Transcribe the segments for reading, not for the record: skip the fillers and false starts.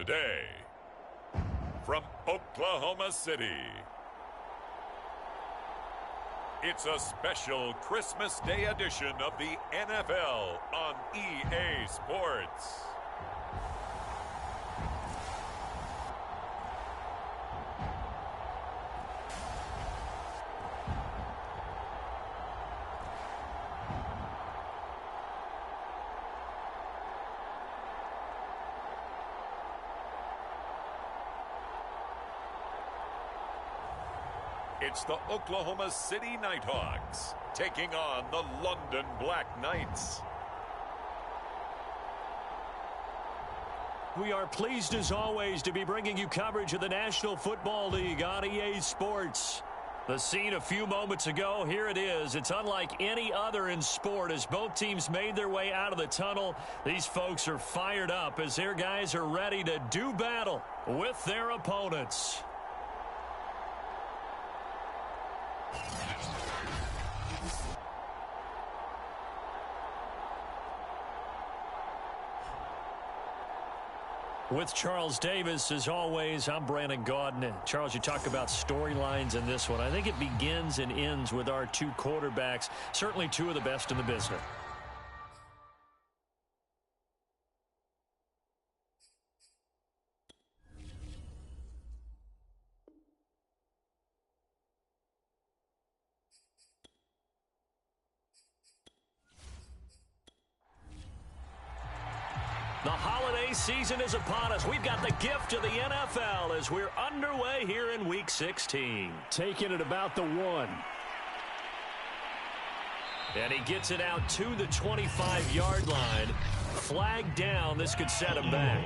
Today, from Oklahoma City, it's a special Christmas Day edition of the NFL on EA Sports. It's the Oklahoma City Nighthawks taking on the London Black Knights. We are pleased as always to be bringing you coverage of the National Football League on EA Sports. The scene a few moments ago, here it is. It's unlike any other in sport as both teams made their way out of the tunnel. These folks are fired up as their guys are ready to do battle with their opponents. With Charles Davis, as always, I'm Brandon Gaudin. Charles, you talk about storylines in this one. I think it begins and ends with our two quarterbacks, certainly two of the best in the business. The holiday season is upon us. We've got the gift of the NFL as we're underway here in Week 16. Taking it about the 1. And he gets it out to the 25-yard line. Flag down. This could set him back.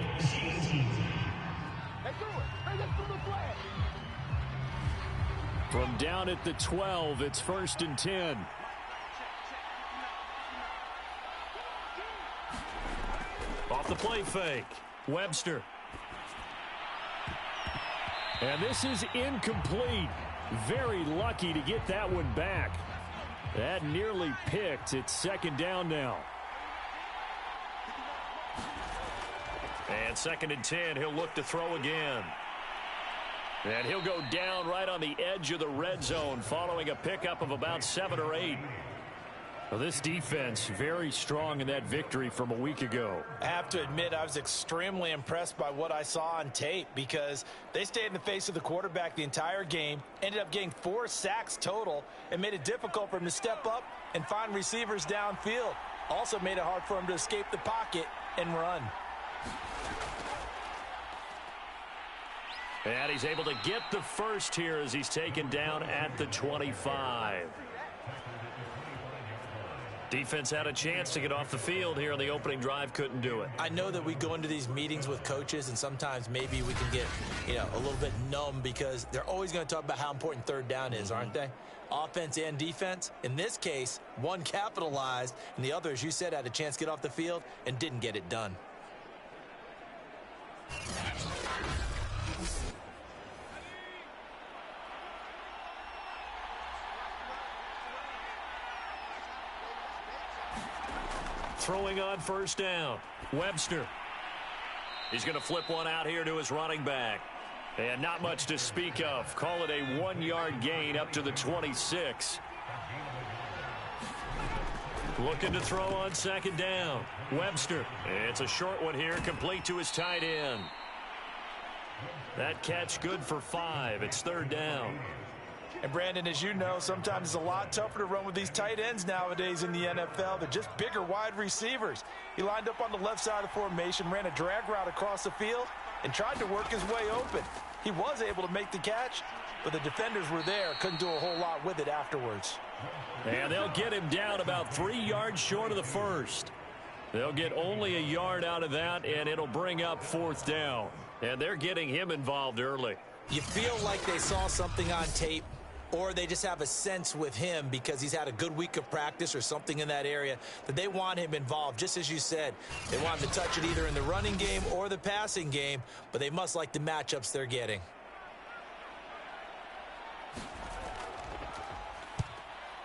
From down at the 12, it's 1st and 10. Off the play fake. Webster. And this is incomplete. Very lucky to get that one back. That nearly picked. It's 2nd down now. And 2nd and 10. He'll look to throw again. And he'll go down right on the edge of the red zone following a pickup of about 7 or 8. Well, this defense very strong in that victory from a week ago. I have to admit I was extremely impressed by what I saw on tape because they stayed in the face of the quarterback the entire game, ended up getting 4 sacks total, and made it difficult for him to step up and find receivers downfield. Also made it hard for him to escape the pocket and run. And he's able to get the first here as he's taken down at the 25. Defense had a chance to get off the field here on the opening drive, couldn't do it. I know that we go into these meetings with coaches and sometimes maybe we can get, a little bit numb because they're always going to talk about how important 3rd down is, aren't they? Offense and defense. In this case, one capitalized and the other, as you said, had a chance to get off the field and didn't get it done. Throwing on 1st down. Webster. He's going to flip one out here to his running back. And not much to speak of. Call it a 1-yard gain up to the 26. Looking to throw on 2nd down. Webster. It's a short one here, complete to his tight end. That catch good for 5. It's 3rd down. And, Brandon, as you know, sometimes it's a lot tougher to run with these tight ends nowadays in the NFL. They're just bigger wide receivers. He lined up on the left side of the formation, ran a drag route across the field, and tried to work his way open. He was able to make the catch, but the defenders were there. Couldn't do a whole lot with it afterwards. And they'll get him down about 3 yards short of the first. They'll get only a yard out of that, and it'll bring up 4th down. And they're getting him involved early. You feel like they saw something on tape, or they just have a sense with him because he's had a good week of practice or something in that area that they want him involved. Just as you said, they want him to touch it either in the running game or the passing game, but they must like the matchups they're getting.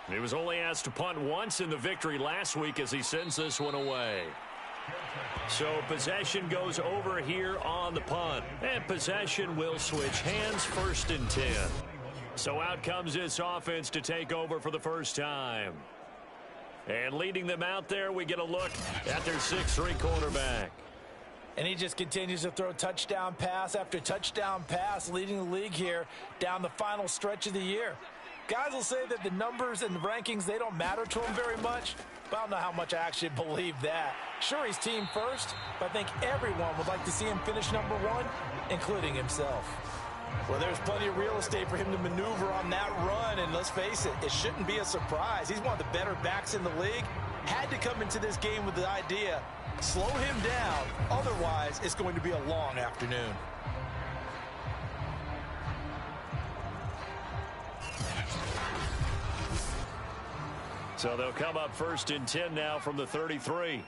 He was only asked to punt once in the victory last week as he sends this one away. So possession goes over here on the punt. And possession will switch hands, 1st and 10. So out comes this offense to take over for the first time. And leading them out there, we get a look at their 6'3" quarterback. And he just continues to throw touchdown pass after touchdown pass, leading the league here down the final stretch of the year. Guys will say that the numbers and the rankings, they don't matter to him very much, but I don't know how much I actually believe that. Sure, he's team first, but I think everyone would like to see him finish number 1, including himself. Well, there's plenty of real estate for him to maneuver on that run, and let's face it, it shouldn't be a surprise. He's one of the better backs in the league. Had to come into this game with the idea, slow him down, otherwise it's going to be a long afternoon. So they'll come up 1st and 10 now from the 33.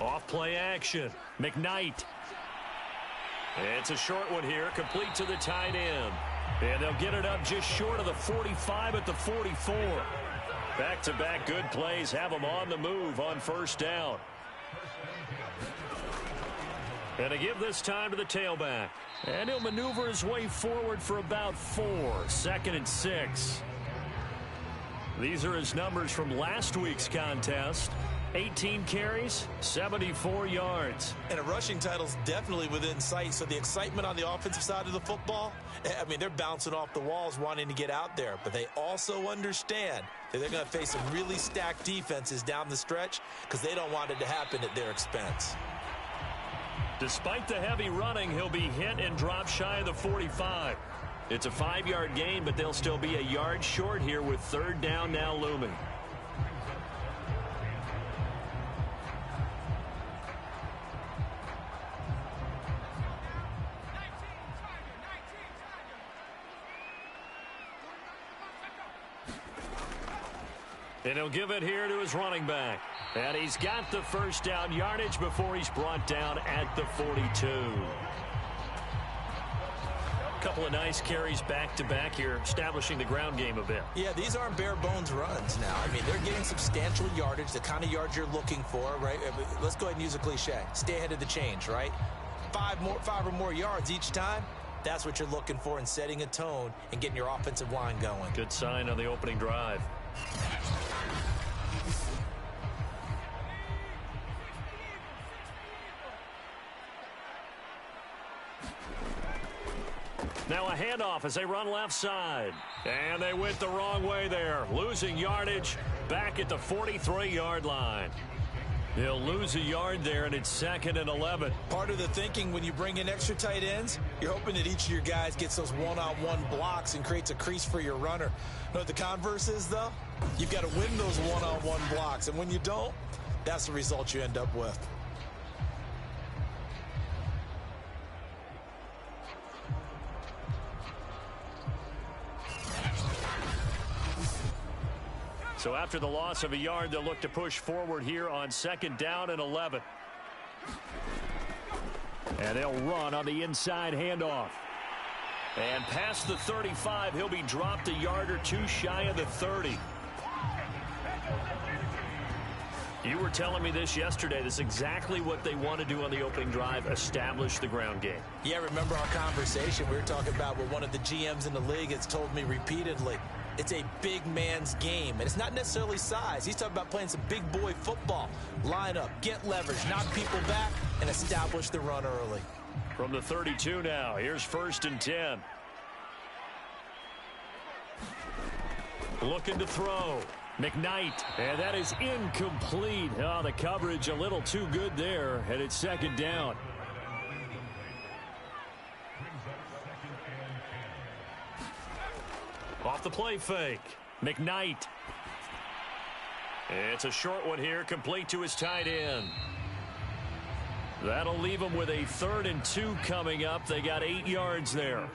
Off play action. McKnight. It's a short one here, complete to the tight end. And they'll get it up just short of the 45 at the 44. Back-to-back good plays have them on the move on 1st down. And to give this time to the tailback. And he'll maneuver his way forward for about 4. 2nd and 6. These are his numbers from last week's contest. 18 carries, 74 yards. And a rushing title's definitely within sight, so the excitement on the offensive side of the football, I mean, they're bouncing off the walls wanting to get out there, but they also understand that they're going to face some really stacked defenses down the stretch because they don't want it to happen at their expense. Despite the heavy running, he'll be hit and dropped shy of the 45. It's a 5-yard gain, but they'll still be a yard short here with 3rd down now looming. And he'll give it here to his running back. And he's got the 1st down yardage before he's brought down at the 42. Couple of nice carries back-to-back here, establishing the ground game a bit. Yeah, these aren't bare-bones runs now. I mean, they're getting substantial yardage, the kind of yards you're looking for, right? Let's go ahead and use a cliche. Stay ahead of the change, right? 5 or more yards each time. That's what you're looking for in setting a tone and getting your offensive line going. Good sign on the opening drive. Now a handoff as they run left side. And they went the wrong way there. Losing yardage back at the 43-yard line. They'll lose a yard there, and it's 2nd and 11. Part of the thinking when you bring in extra tight ends, you're hoping that each of your guys gets those one-on-one blocks and creates a crease for your runner. You know what the converse is, though? You've got to win those one-on-one blocks, and when you don't, that's the result you end up with. So after the loss of a yard, they'll look to push forward here on 2nd down and 11. And they'll run on the inside handoff. And past the 35, he'll be dropped a yard or 2 shy of the 30. You were telling me this yesterday. This is exactly what they want to do on the opening drive, establish the ground game. Yeah, remember our conversation? We were talking about what one of the GMs in the league has told me repeatedly. It's a big man's game, and it's not necessarily size. He's talking about playing some big boy football. Line up, get leverage, knock people back, and establish the run early. From the 32 now, here's 1st and 10. Looking to throw. McKnight, and that is incomplete. Oh, the coverage a little too good there, and it's 2nd down. Off the play fake. McKnight. It's a short one here, complete to his tight end. That'll leave them with a 3rd and 2 coming up. They got 8 yards there.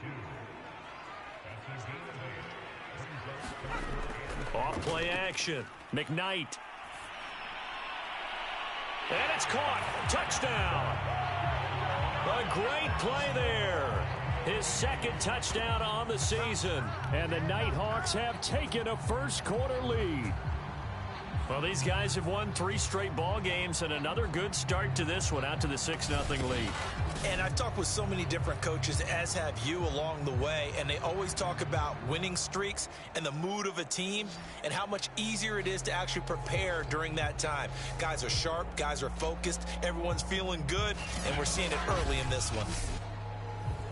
Off play action. McKnight. And it's caught. Touchdown. A great play there. His second touchdown on the season. And the Nighthawks have taken a first-quarter lead. Well, these guys have won 3 straight ball games and another good start to this one out to the 6-0 lead. And I've talked with so many different coaches, as have you, along the way, and they always talk about winning streaks and the mood of a team and how much easier it is to actually prepare during that time. Guys are sharp, guys are focused, everyone's feeling good, and we're seeing it early in this one.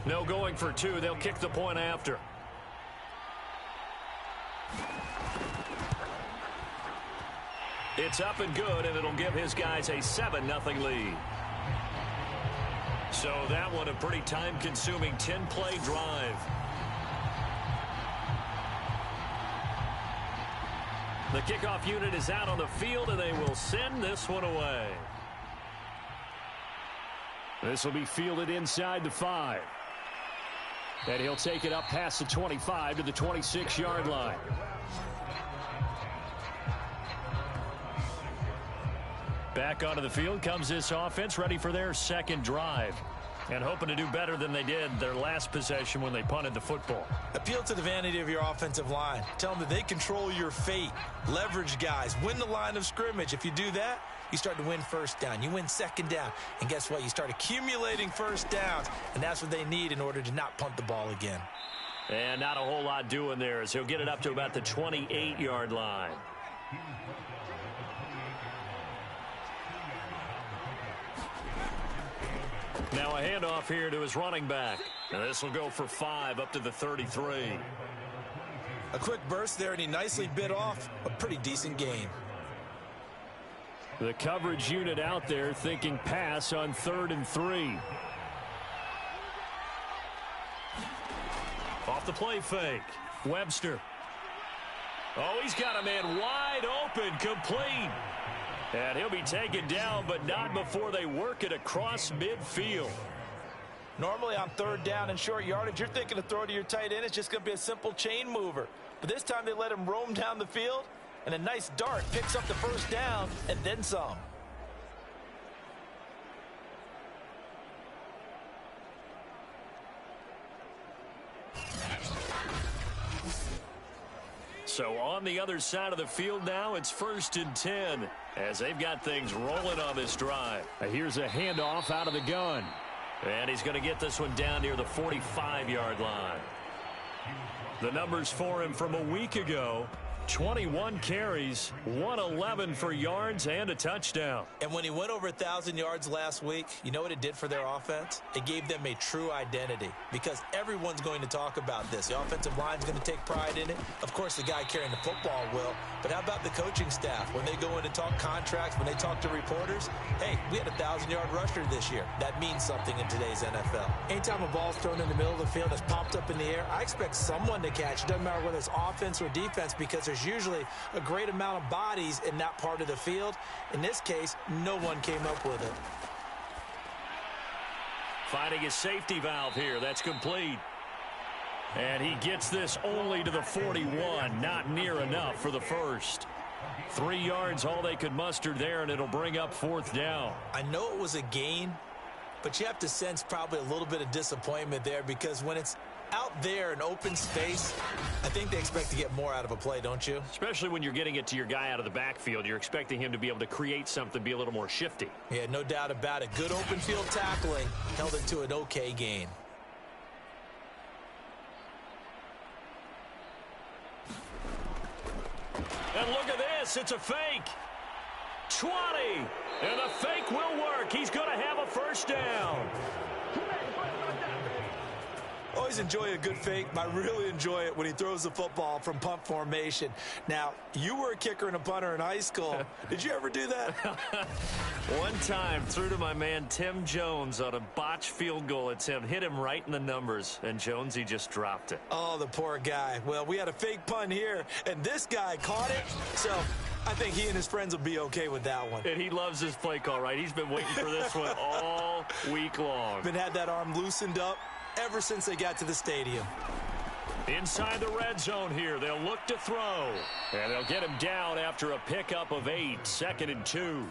No going for 2. They'll kick the point after. It's up and good, and it'll give his guys a 7-0 lead. So that one a pretty time-consuming 10-play drive. The kickoff unit is out on the field, and they will send this one away. This will be fielded inside the 5. And he'll take it up past the 25 to the 26-yard line. Back onto the field comes this offense, ready for their second drive. And hoping to do better than they did their last possession when they punted the football. Appeal to the vanity of your offensive line. Tell them that they control your fate. Leverage guys. Win the line of scrimmage. If you do that, you start to win first down. You win second down. And guess what? You start accumulating first downs. And that's what they need in order to not punt the ball again. And not a whole lot doing there as he'll get it up to about the 28-yard line. Now a handoff here to his running back. And this will go for 5 up to the 33. A quick burst there, and he nicely bit off a pretty decent gain. The coverage unit out there thinking pass on 3rd and 3. Off the play fake. Webster. Oh, he's got a man wide open, complete. And he'll be taken down, but not before they work it across midfield. Normally on 3rd down and short yardage, you're thinking to throw to your tight end. It's just going to be a simple chain mover. But this time they let him roam down the field, and a nice dart picks up the first down and then some. So on the other side of the field now, it's 1st and 10 as they've got things rolling on this drive. Here's a handoff out of the gun. And he's going to get this one down near the 45-yard line. The numbers for him from a week ago, 21 carries, 111 for yards, and a touchdown. And when he went over 1,000 yards last week, you know what it did for their offense? It gave them a true identity because everyone's going to talk about this. The offensive line's going to take pride in it. Of course, the guy carrying the football will. But how about the coaching staff? When they go in and talk contracts, when they talk to reporters, hey, we had a 1,000-yard rusher this year. That means something in today's NFL. Anytime a ball's thrown in the middle of the field, it's popped up in the air, I expect someone to catch. It doesn't matter whether it's offense or defense because there's usually a great amount of bodies in that part of the field. In this case, no one came up with it. Finding his safety valve here. That's complete. And he gets this only to the 41. Not near enough for the first. 3 yards, all they could muster there, and it'll bring up 4th down. I know it was a gain, but you have to sense probably a little bit of disappointment there because when it's out there in open space, I think they expect to get more out of a play, don't you? Especially when you're getting it to your guy out of the backfield. You're expecting him to be able to create something, be a little more shifty. Yeah, no doubt about it. Good open field tackling held it to an okay gain. And look at this. It's a fake. 20. And the fake will work. He's going to have a first down. Always enjoy a good fake, but I really enjoy it when he throws the football from punt formation. Now, you were a kicker and a punter in high school. Did you ever do that? One time, threw to my man Tim Jones on a botched field goal attempt. Hit him right in the numbers, and Jones, he just dropped it. Oh, the poor guy. Well, we had a fake punt here, and this guy caught it, so I think he and his friends will be okay with that one. And he loves his play call, right? He's been waiting for this one all week long. Been had that arm loosened up ever since they got to the stadium. Inside the red zone here, they'll look to throw. And they'll get him down after a pickup of 8, 2nd and 2.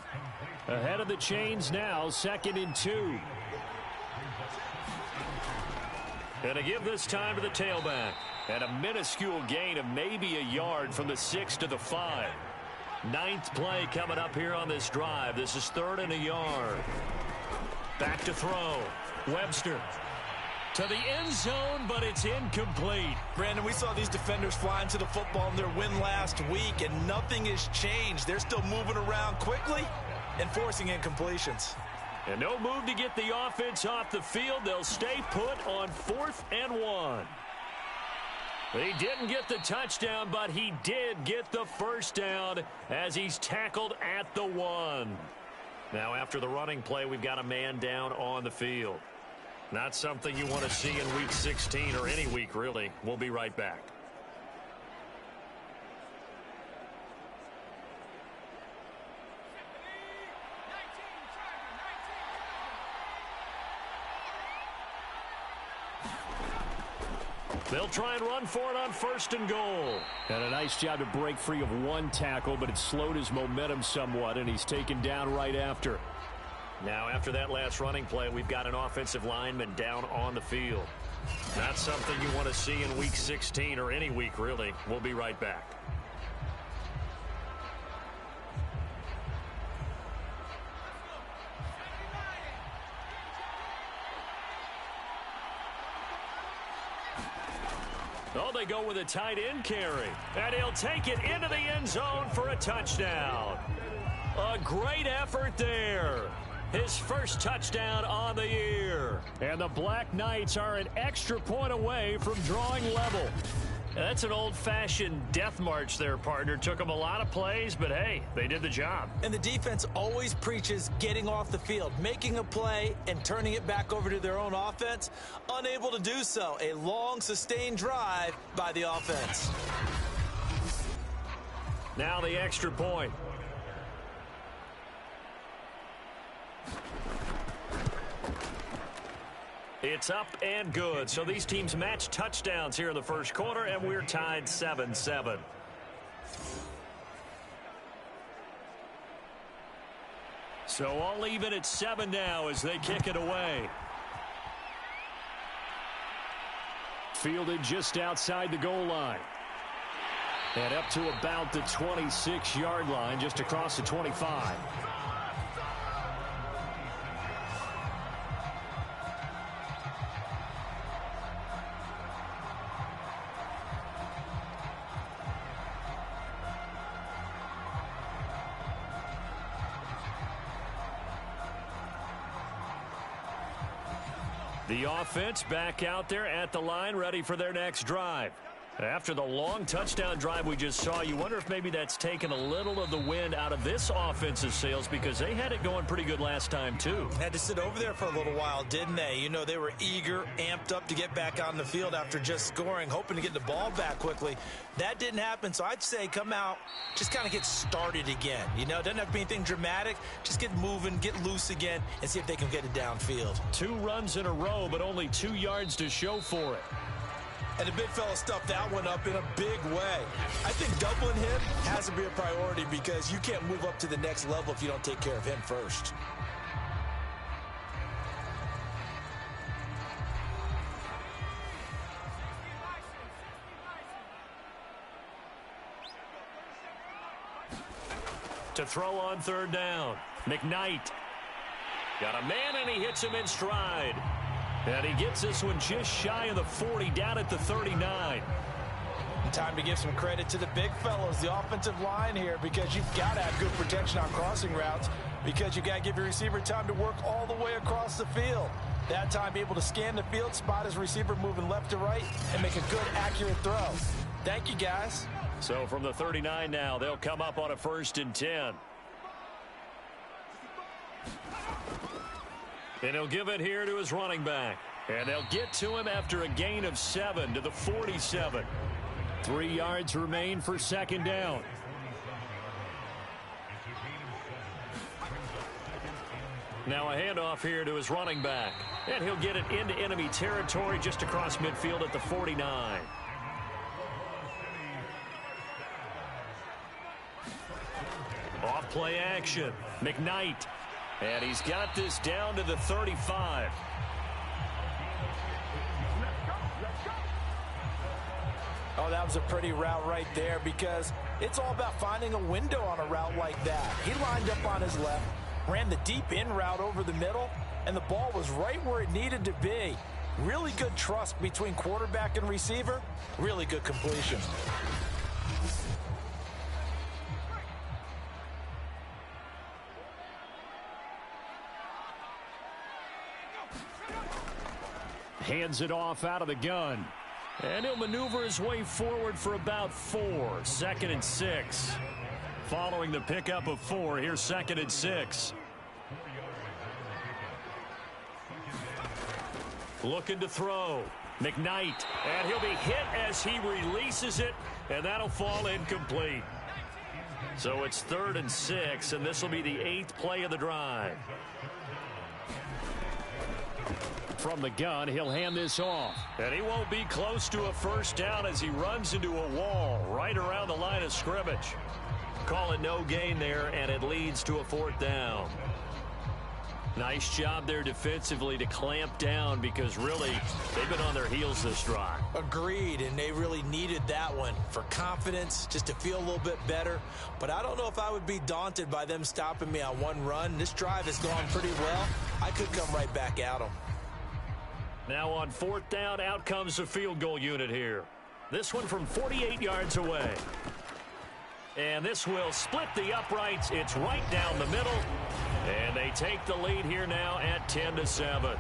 Ahead of the chains now, 2nd and 2. And to give this time to the tailback. And a minuscule gain of maybe a yard from the 6 to the 5. Ninth play coming up here on this drive. This is 3rd and a yard. Back to throw. Webster to the end zone, but it's incomplete. Brandon, we saw these defenders flying to the football in their win last week, and nothing has changed. They're still moving around quickly and forcing incompletions. And no move to get the offense off the field. They'll stay put on 4th and 1. He didn't get the touchdown, but he did get the first down as he's tackled at the 1. Now, after the running play, we've got a man down on the field. Not something you want to see in Week 16 or any week, really. We'll be right back. They'll try and run for it on 1st and goal. And a nice job to break free of one tackle, but it slowed his momentum somewhat, and he's taken down right after. Now, after that last running play, we've got an offensive lineman down on the field. Not something you want to see in Week 16 or any week, really. We'll be right back. Oh, they go with a tight end carry. And he'll take it into the end zone for a touchdown. A great effort there. His first touchdown on the year. And the Black Knights are an extra point away from drawing level. That's an old-fashioned death march there, partner. Took them a lot of plays, but hey, they did the job. And the defense always preaches getting off the field, making a play, and turning it back over to their own offense. Unable to do so. A long, sustained drive by the offense. Now the extra point. It's up and good. So these teams match touchdowns here in the first quarter, and we're tied 7-7. So all even at 7 now as they kick it away. Fielded just outside the goal line. And up to about the 26-yard line, just across the 25. The offense back out there at the line, ready for their next drive. After the long touchdown drive we just saw, you wonder if maybe that's taken a little of the wind out of this offensive sails, because they had it going pretty good last time, too. Had to sit over there for a little while, didn't they? You know, they were eager, amped up to get back on the field after just scoring, hoping to get the ball back quickly. That didn't happen, so I'd say come out, just kind of get started again. You know, it doesn't have to be anything dramatic. Just get moving, get loose again, and see if they can get it downfield. 2 runs in a row, but only 2 yards to show for it. And the big fella stuffed that one up in a big way. I think doubling him has to be a priority, because you can't move up to the next level if you don't take care of him first. To throw on 3rd down, McKnight. Got a man, and he hits him in stride. And he gets this one just shy of the 40, down at the 39. And time to give some credit to the big fellows, the offensive line here, because you've got to have good protection on crossing routes, because you got to give your receiver time to work all the way across the field. That time, be able to scan the field, spot his receiver moving left to right, and make a good, accurate throw. Thank you, guys. So from the 39 now, they'll come up on a 1st and 10. And he'll give it here to his running back. And they'll get to him after a gain of 7 to the 47. 3 yards remain for 2nd down. Now a handoff here to his running back. And he'll get it into enemy territory just across midfield at the 49. Off play action. McKnight. And he's got this down to the 35. Oh, that was a pretty route right there because it's all about finding a window on a route like that. He lined up on his left, ran the deep in route over the middle, and the ball was right where it needed to be. Really good trust between quarterback and receiver. Really good completion. Hands it off out of the gun. And he'll maneuver his way forward for about 4. 2nd and 6. Following the pickup of 4, here's 2nd and 6. Looking to throw. McKnight. And he'll be hit as he releases it, and that'll fall incomplete. So it's 3rd and 6, and this will be the 8th play of the drive. From the gun, he'll hand this off. And he won't be close to a first down as he runs into a wall right around the line of scrimmage. Call it no gain there, and it leads to a 4th down. Nice job there defensively to clamp down because really they've been on their heels this drive. Agreed, and they really needed that one for confidence, just to feel a little bit better. But I don't know if I would be daunted by them stopping me on one run. This drive has gone pretty well. I could come right back at them. Now on 4th down, out comes the field goal unit here. This one from 48 yards away. And this will split the uprights. It's right down the middle. And they take the lead here now at 10-7.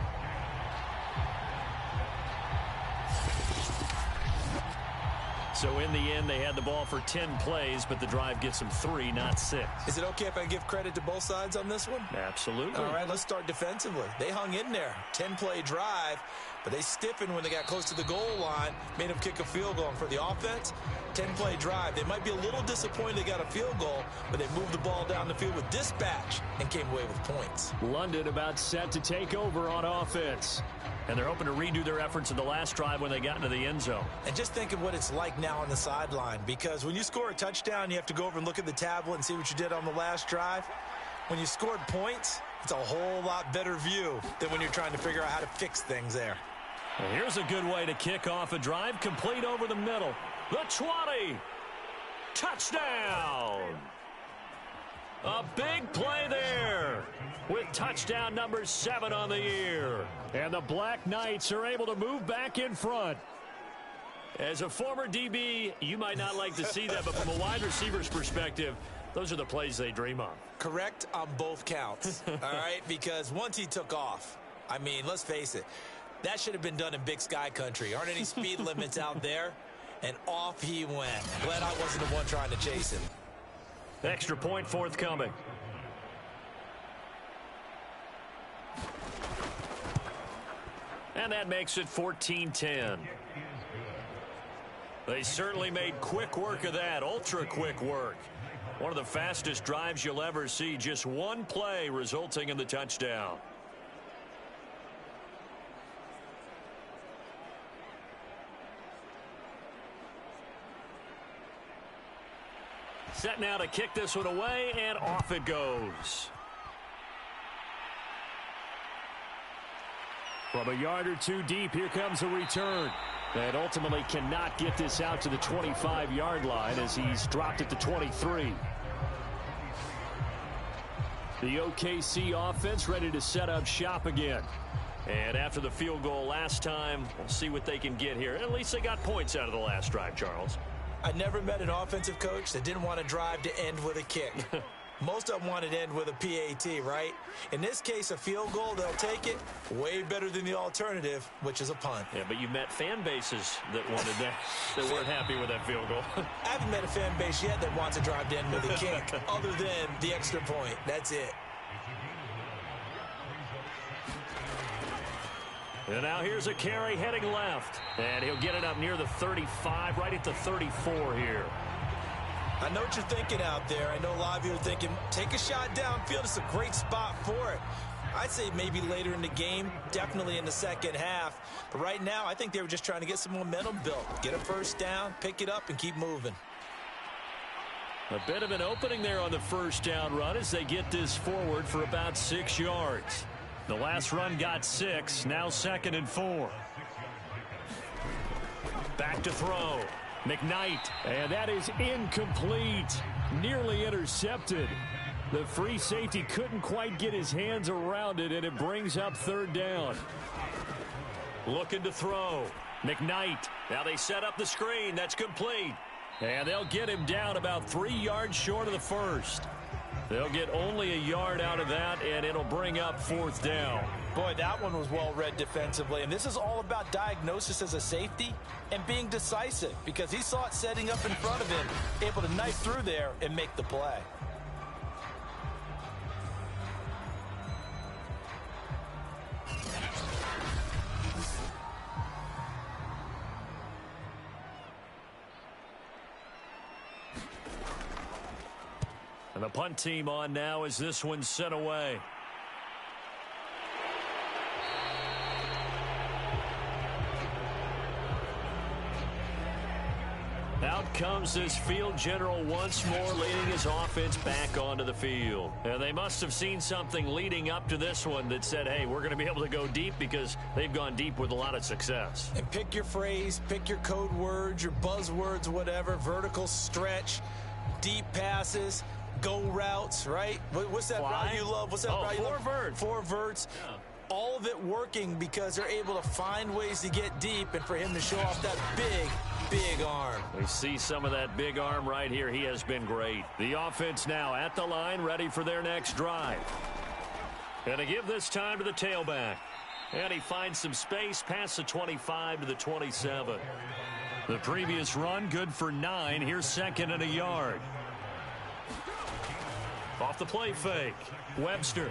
So in the end, they had the ball for 10 plays, but the drive gets them 3, not 6. Is it okay if I give credit to both sides on this one? Absolutely. All right, let's start defensively. They hung in there. 10-play drive, but they stiffened when they got close to the goal line, made them kick a field goal. And for the offense, 10-play drive. They might be a little disappointed they got a field goal, but they moved the ball down the field with dispatch and came away with points. London about set to take over on offense. And they're hoping to redo their efforts in the last drive when they got into the end zone. And just think of what it's like now on the sideline, because when you score a touchdown, you have to go over and look at the tablet and see what you did on the last drive. When you scored points, it's a whole lot better view than when you're trying to figure out how to fix things there. Well, here's a good way to kick off a drive, complete over the middle. The 20. Touchdown. A big play there with touchdown number 7 on the year. And the Black Knights are able to move back in front. As a former DB, you might not like to see that, but from a wide receiver's perspective, those are the plays they dream of. Correct on both counts, all right? Because once he took off, I mean, let's face it, that should have been done in Big Sky country. Aren't any speed limits out there? And off he went. Glad I wasn't the one trying to chase him. Extra point forthcoming. And that makes it 14-10. They certainly made quick work of that, ultra quick work. One of the fastest drives you'll ever see, just one play resulting in the touchdown. Set now to kick this one away, and off it goes. From a yard or two deep, here comes a return. And ultimately cannot get this out to the 25-yard line as he's dropped it to 23. The OKC offense ready to set up shop again. And after the field goal last time, we'll see what they can get here. At least they got points out of the last drive, Charles. I never met an offensive coach that didn't want to drive to end with a kick. Most of them wanted to end with a PAT, right? In this case, a field goal, they'll take it. Way better than the alternative, which is a punt. Yeah, but you met fan bases that wanted that, that weren't happy with that field goal. I haven't met a fan base yet that wants to drive to end with a kick, other than the extra point. That's it. And now here's a carry heading left. And he'll get it up near the 35, right at the 34 here. I know what you're thinking out there. I know a lot of you are thinking, take a shot downfield. It's a great spot for it. I'd say maybe later in the game, definitely in the second half. But right now, I think they were just trying to get some momentum built. Get a first down, pick it up, and keep moving. A bit of an opening there on the first down run as they get this forward for about 6 yards. The last run got 6, now 2nd and 4. Back to throw. McKnight. And that is incomplete. Nearly intercepted. The free safety couldn't quite get his hands around it, and it brings up third down. Looking to throw. McKnight. Now they set up the screen. That's complete. And they'll get him down about 3 yards short of the first. They'll get only a yard out of that, and it'll bring up fourth down. Boy, that one was well read defensively. And this is all about diagnosis as a safety and being decisive, because he saw it setting up in front of him, able to knife through there and make the play. And the punt team on now as this one's sent away. Out comes this field general once more, leading his offense back onto the field. And they must have seen something leading up to this one that said, hey, we're going to be able to go deep, because they've gone deep with a lot of success. And pick your phrase, pick your code words, your buzzwords, whatever, vertical stretch, deep passes, go routes, right? What's that route you love? What's that route you love? Four verts. Yeah. All of it working because they're able to find ways to get deep, and for him to show off that big arm. We see some of that big arm right here. He has been great. The offense now at the line, ready for their next drive. And to give this time to the tailback. And he finds some space past the 25 to the 27. The previous run, good for 9. Here's second and a yard. Off the play fake. Webster.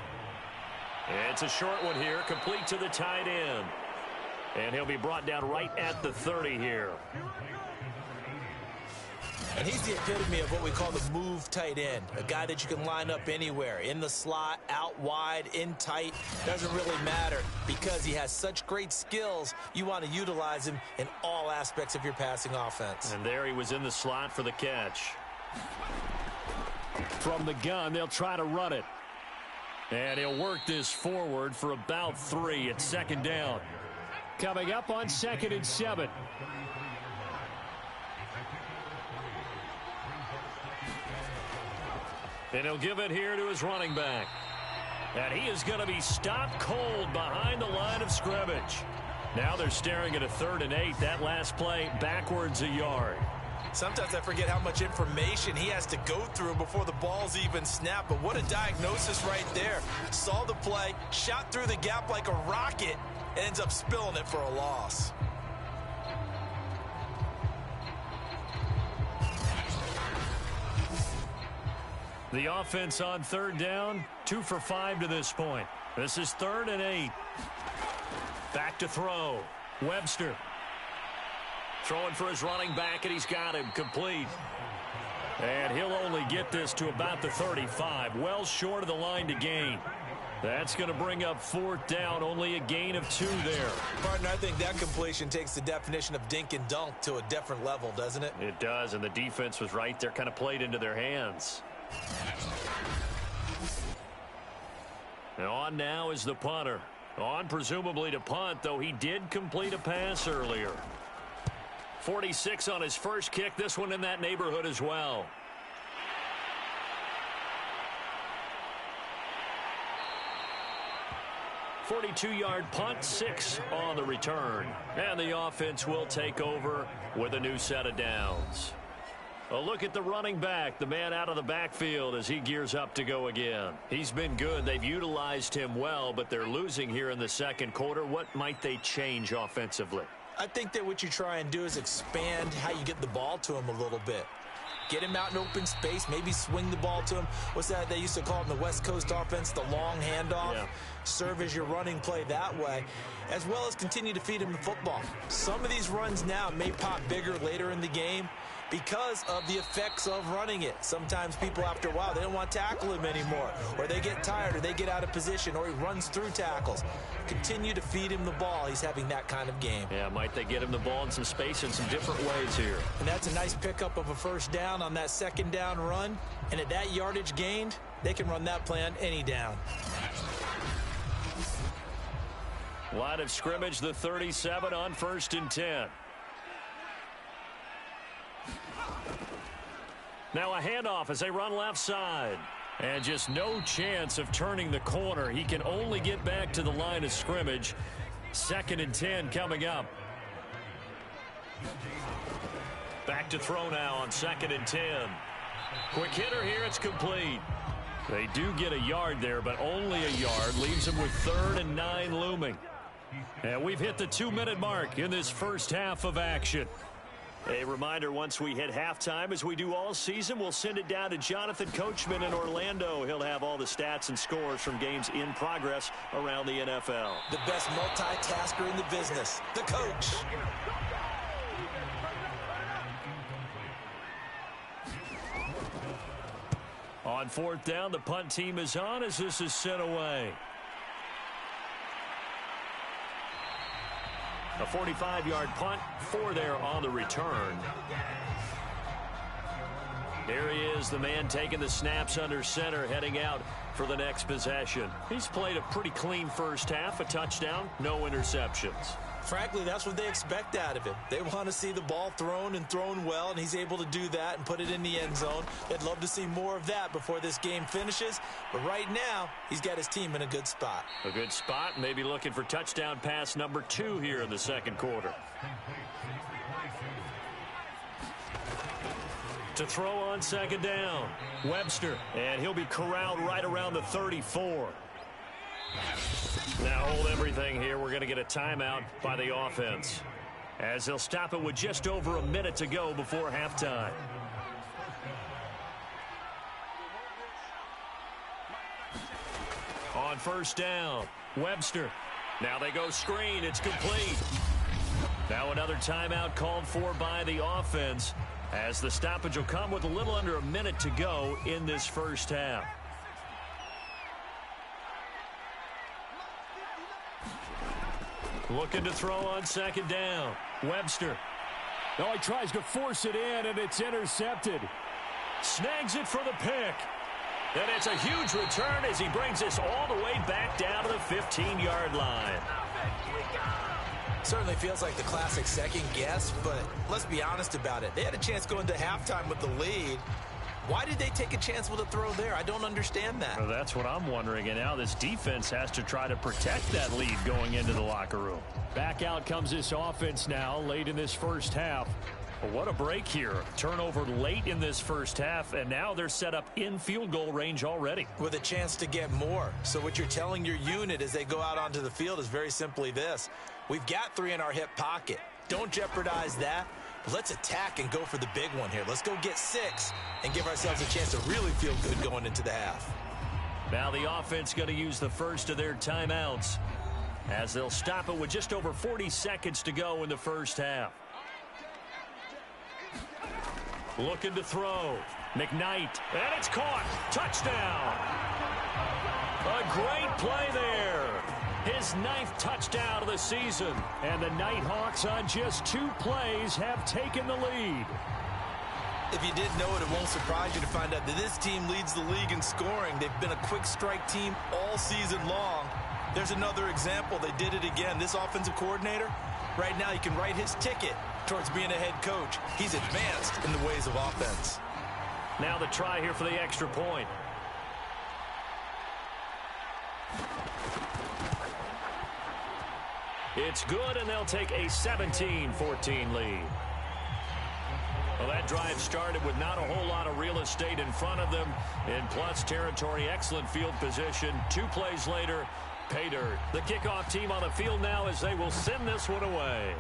It's a short one here, complete to the tight end. And he'll be brought down right at the 30 here. And he's the epitome of what we call the move tight end. A guy that you can line up anywhere. In the slot, out wide, in tight. Doesn't really matter, because he has such great skills. You want to utilize him in all aspects of your passing offense. And there he was in the slot for the catch. From the gun, they'll try to run it. And he'll work this forward for about 3 at second down. Coming up on 2nd and 7. And he'll give it here to his running back. And he is going to be stopped cold behind the line of scrimmage. Now they're staring at a 3rd and 8. That last play backwards a yard. Sometimes I forget how much information he has to go through before the ball's even snapped. But what a diagnosis right there. Saw the play, shot through the gap like a rocket, and ends up spilling it for a loss. The offense on 3rd down, 2 for 5 to this point. This is 3rd and 8. Back to throw. Webster. Throwing for his running back, and he's got him complete. And he'll only get this to about the 35, well short of the line to gain. That's going to bring up 4th down, only a gain of 2 there. Partner, I think that completion takes the definition of dink and dunk to a different level, doesn't it? It does, and the defense was right there, kind of played into their hands. And on now is the punter. On presumably to punt, though he did complete a pass earlier. 46 on his first kick. This one in that neighborhood as well. .42-yard punt, 6 on the return. And the offense will take over with a new set of downs. A look at the running back, the man out of the backfield as he gears up to go again. He's been good. They've utilized him well, but they're losing here in the second quarter. What might they change offensively? I think that what you try and do is expand how you get the ball to him a little bit. Get him out in open space, maybe swing the ball to him. What's that they used to call in the West Coast offense, the long handoff? Yeah. Serve as your running play that way, as well as continue to feed him the football. Some of these runs now may pop bigger later in the game because of the effects of running it. Sometimes people, after a while, they don't want to tackle him anymore, or they get tired, or they get out of position, or he runs through tackles. Continue to feed him the ball. He's having that kind of game. Yeah, might they get him the ball in some space in some different ways here. And that's a nice pickup of a 1st down on that 2nd down run. And at that yardage gained, they can run that play on any down. Line of scrimmage, the 37 on 1st and 10. Now a handoff as they run left side. And just no chance of turning the corner. He can only get back to the line of scrimmage. 2nd and 10 coming up. Back to throw now on 2nd and 10. Quick hitter here. It's complete. They do get a yard there, but only a yard. Leaves them with 3rd and 9 looming. And we've hit the 2-minute mark in this first half of action. A reminder, once we hit halftime, as we do all season, we'll send it down to Jonathan Coachman in Orlando. He'll have all the stats and scores from games in progress around the NFL. The best multitasker in the business, the coach. On 4th down, the punt team is on as this is sent away. A 45-yard punt, 4 there on the return. There he is, the man taking the snaps under center, heading out for the next possession. He's played a pretty clean first half, a touchdown, no interceptions. Frankly, that's what they expect out of him. They want to see the ball thrown and thrown well, and he's able to do that and put it in the end zone. They'd love to see more of that before this game finishes. But right now, he's got his team in a good spot. A good spot, maybe looking for touchdown pass number 2 here in the second quarter. To throw on 2nd down, Webster, and he'll be corralled right around the 34. Now hold everything here. We're going to get a timeout by the offense, as they'll stop it with just over a minute to go before halftime. On 1st down, Webster. Now they go screen. It's complete. Now another timeout called for by the offense, as the stoppage will come with a little under a minute to go in this first half. Looking to throw on 2nd down. Webster. No, he tries to force it in, and it's intercepted. Snags it for the pick. And it's a huge return as he brings us all the way back down to the 15-yard line. Certainly feels like the classic second guess, but let's be honest about it. They had a chance going to halftime with the lead. Why did they take a chance with a throw there? I don't understand that. Well, that's what I'm wondering. And now this defense has to try to protect that lead going into the locker room. Back out comes this offense now late in this first half. Well, what a break here. Turnover late in this first half, and now they're set up in field goal range already. With a chance to get more. So what you're telling your unit as they go out onto the field is very simply this. We've got 3 in our hip pocket. Don't jeopardize that. Let's attack and go for the big one here. Let's go get 6 and give ourselves a chance to really feel good going into the half. Now the offense going to use the first of their timeouts, as they'll stop it with just over 40 seconds to go in the first half. Looking to throw. McKnight. And it's caught. Touchdown. A great play there. His 9th touchdown of the season. And the Nighthawks on just 2 plays have taken the lead. If you didn't know it, it won't surprise you to find out that this team leads the league in scoring. They've been a quick strike team all season long. There's another example. They did it again. This offensive coordinator, right now, he can write his ticket towards being a head coach. He's advanced in the ways of offense. Now the try here for the extra point. It's good, and they'll take a 17-14 lead. Well, that drive started with not a whole lot of real estate in front of them. In plus territory, excellent field position. 2 plays later, pay dirt. The kickoff team on the field now as they will send this one away.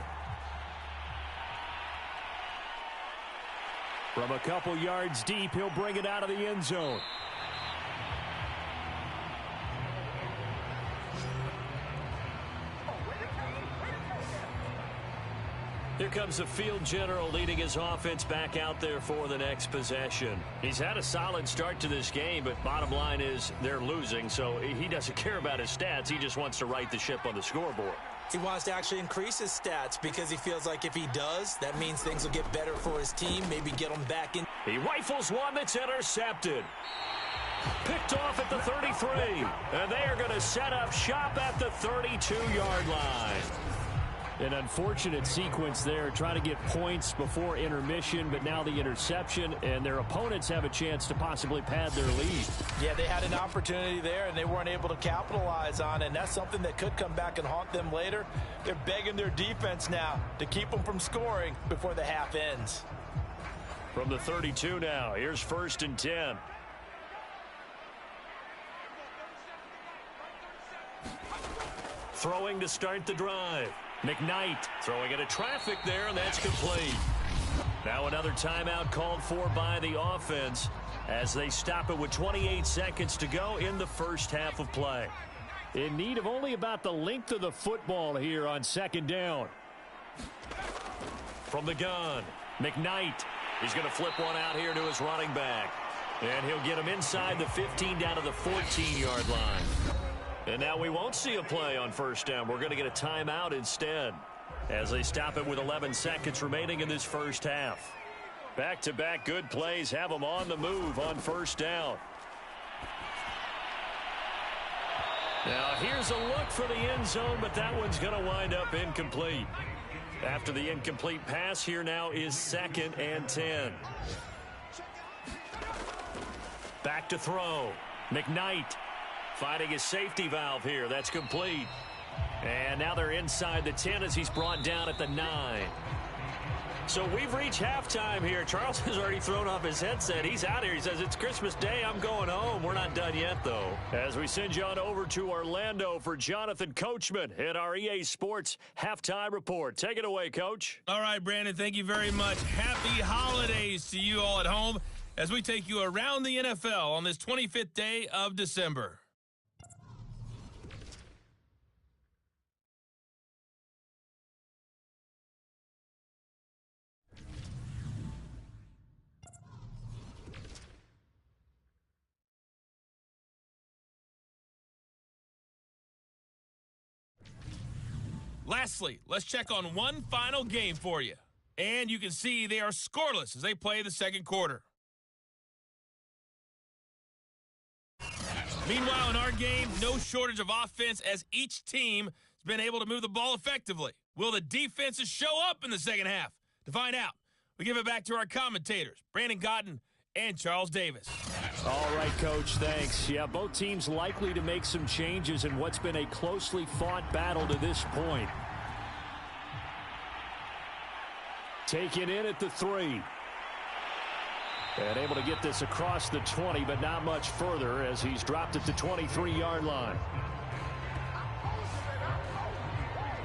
From a couple yards deep, he'll bring it out of the end zone. Here comes the field general leading his offense back out there for the next possession. He's had a solid start to this game, but bottom line is they're losing, so he doesn't care about his stats. He just wants to right the ship on the scoreboard. He wants to actually increase his stats because he feels like if he does, that means things will get better for his team, maybe get them back in. He rifles one that's intercepted. Picked off at the 33, and they are going to set up shop at the 32-yard line. An unfortunate sequence there, trying to get points before intermission, but now the interception, and their opponents have a chance to possibly pad their lead. Yeah, they had an opportunity there, and they weren't able to capitalize on it, and that's something that could come back and haunt them later. They're begging their defense now to keep them from scoring before the half ends. From the 32 now, here's 1st and 10. Throwing to start the drive. McKnight throwing into traffic there, and that's complete. Now another timeout called for by the offense as they stop it with 28 seconds to go in the first half of play. In need of only about the length of the football here on 2nd down. From the gun, McKnight. He's going to flip one out here to his running back. And he'll get him inside the 15 down to the 14-yard line. And now we won't see a play on 1st down. We're going to get a timeout instead as they stop it with 11 seconds remaining in this first half. Back-to-back good plays have them on the move on 1st down. Now here's a look for the end zone, but that one's going to wind up incomplete. After the incomplete pass, here now is 2nd and 10. Back to throw. McKnight. Finding his safety valve here. That's complete. And now they're inside the 10 as he's brought down at the 9. So we've reached halftime here. Charles has already thrown off his headset. He's out here. He says, it's Christmas Day. I'm going home. We're not done yet, though. As we send you on over to Orlando for Jonathan Coachman at our EA Sports Halftime Report. Take it away, Coach. All right, Brandon, thank you very much. Happy holidays to you all at home as we take you around the NFL on this 25th day of December. Lastly, let's check on one final game for you. And you can see they are scoreless as they play the second quarter. Meanwhile, in our game, no shortage of offense as each team has been able to move the ball effectively. Will the defenses show up in the second half? To find out, we give it back to our commentators, Brandon Cotton and Charles Davis. All right, Coach, thanks. Yeah, both teams likely to make some changes in what's been a closely fought battle to this point. Taken in at the 3. And able to get this across the 20, but not much further as he's dropped at the 23-yard line.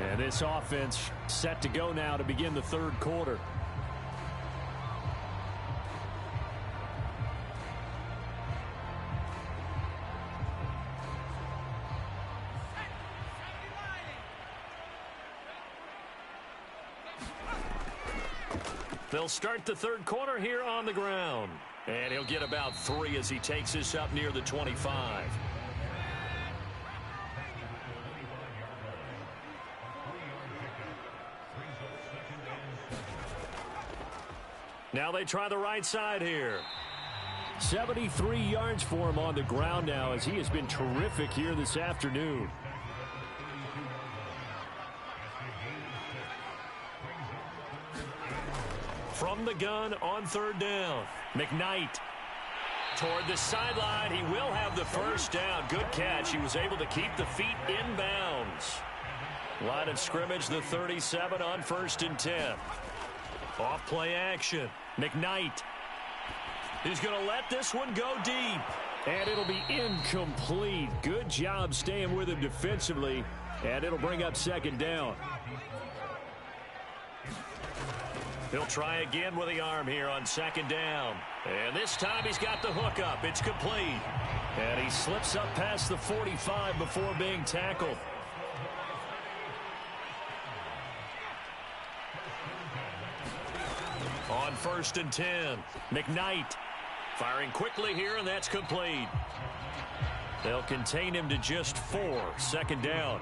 And this offense set to go now to begin the third quarter. They'll start the third quarter here on the ground. And he'll get about 3 as he takes this up near the 25. Now they try the right side here. 73 yards for him on the ground now as he has been terrific here this afternoon. From the gun on 3rd down. McKnight toward the sideline. He will have the first down. Good catch. He was able to keep the feet in bounds. Line of scrimmage, the 37 on 1st and 10. Off play action. McKnight. He's going to let this one go deep. And it'll be incomplete. Good job staying with him defensively. And it'll bring up 2nd down. He'll try again with the arm here on 2nd down. And this time he's got the hook up. It's complete. And he slips up past the 45 before being tackled. On 1st and 10, McKnight firing quickly here, and that's complete. They'll contain him to just 4. 2nd down.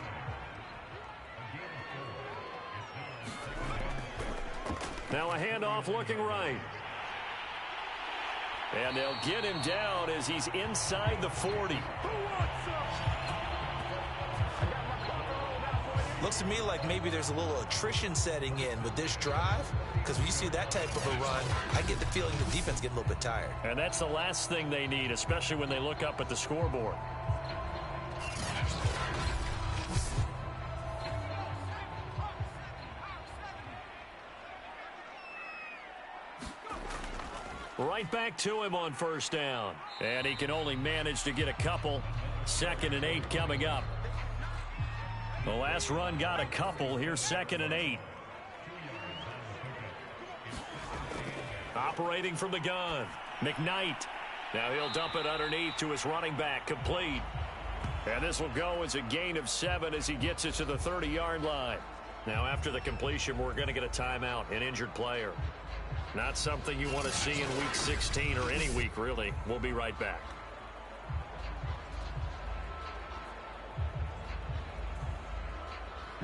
Now a handoff looking right. And they'll get him down as he's inside the 40. Looks to me like maybe there's a little attrition setting in with this drive, because when you see that type of a run, I get the feeling the defense getting a little bit tired. And that's the last thing they need, especially when they look up at the scoreboard. Right back to him on first down. And he can only manage to get a couple. 2nd and 8 coming up. The last run got a couple. Here's 2nd and 8. Operating from the gun, McKnight. Now he'll dump it underneath to his running back, complete. And this will go as a gain of 7 as he gets it to the 30-yard line. Now after the completion, we're going to get a timeout, an injured player. Not something you want to see in Week 16 or any week, really. We'll be right back.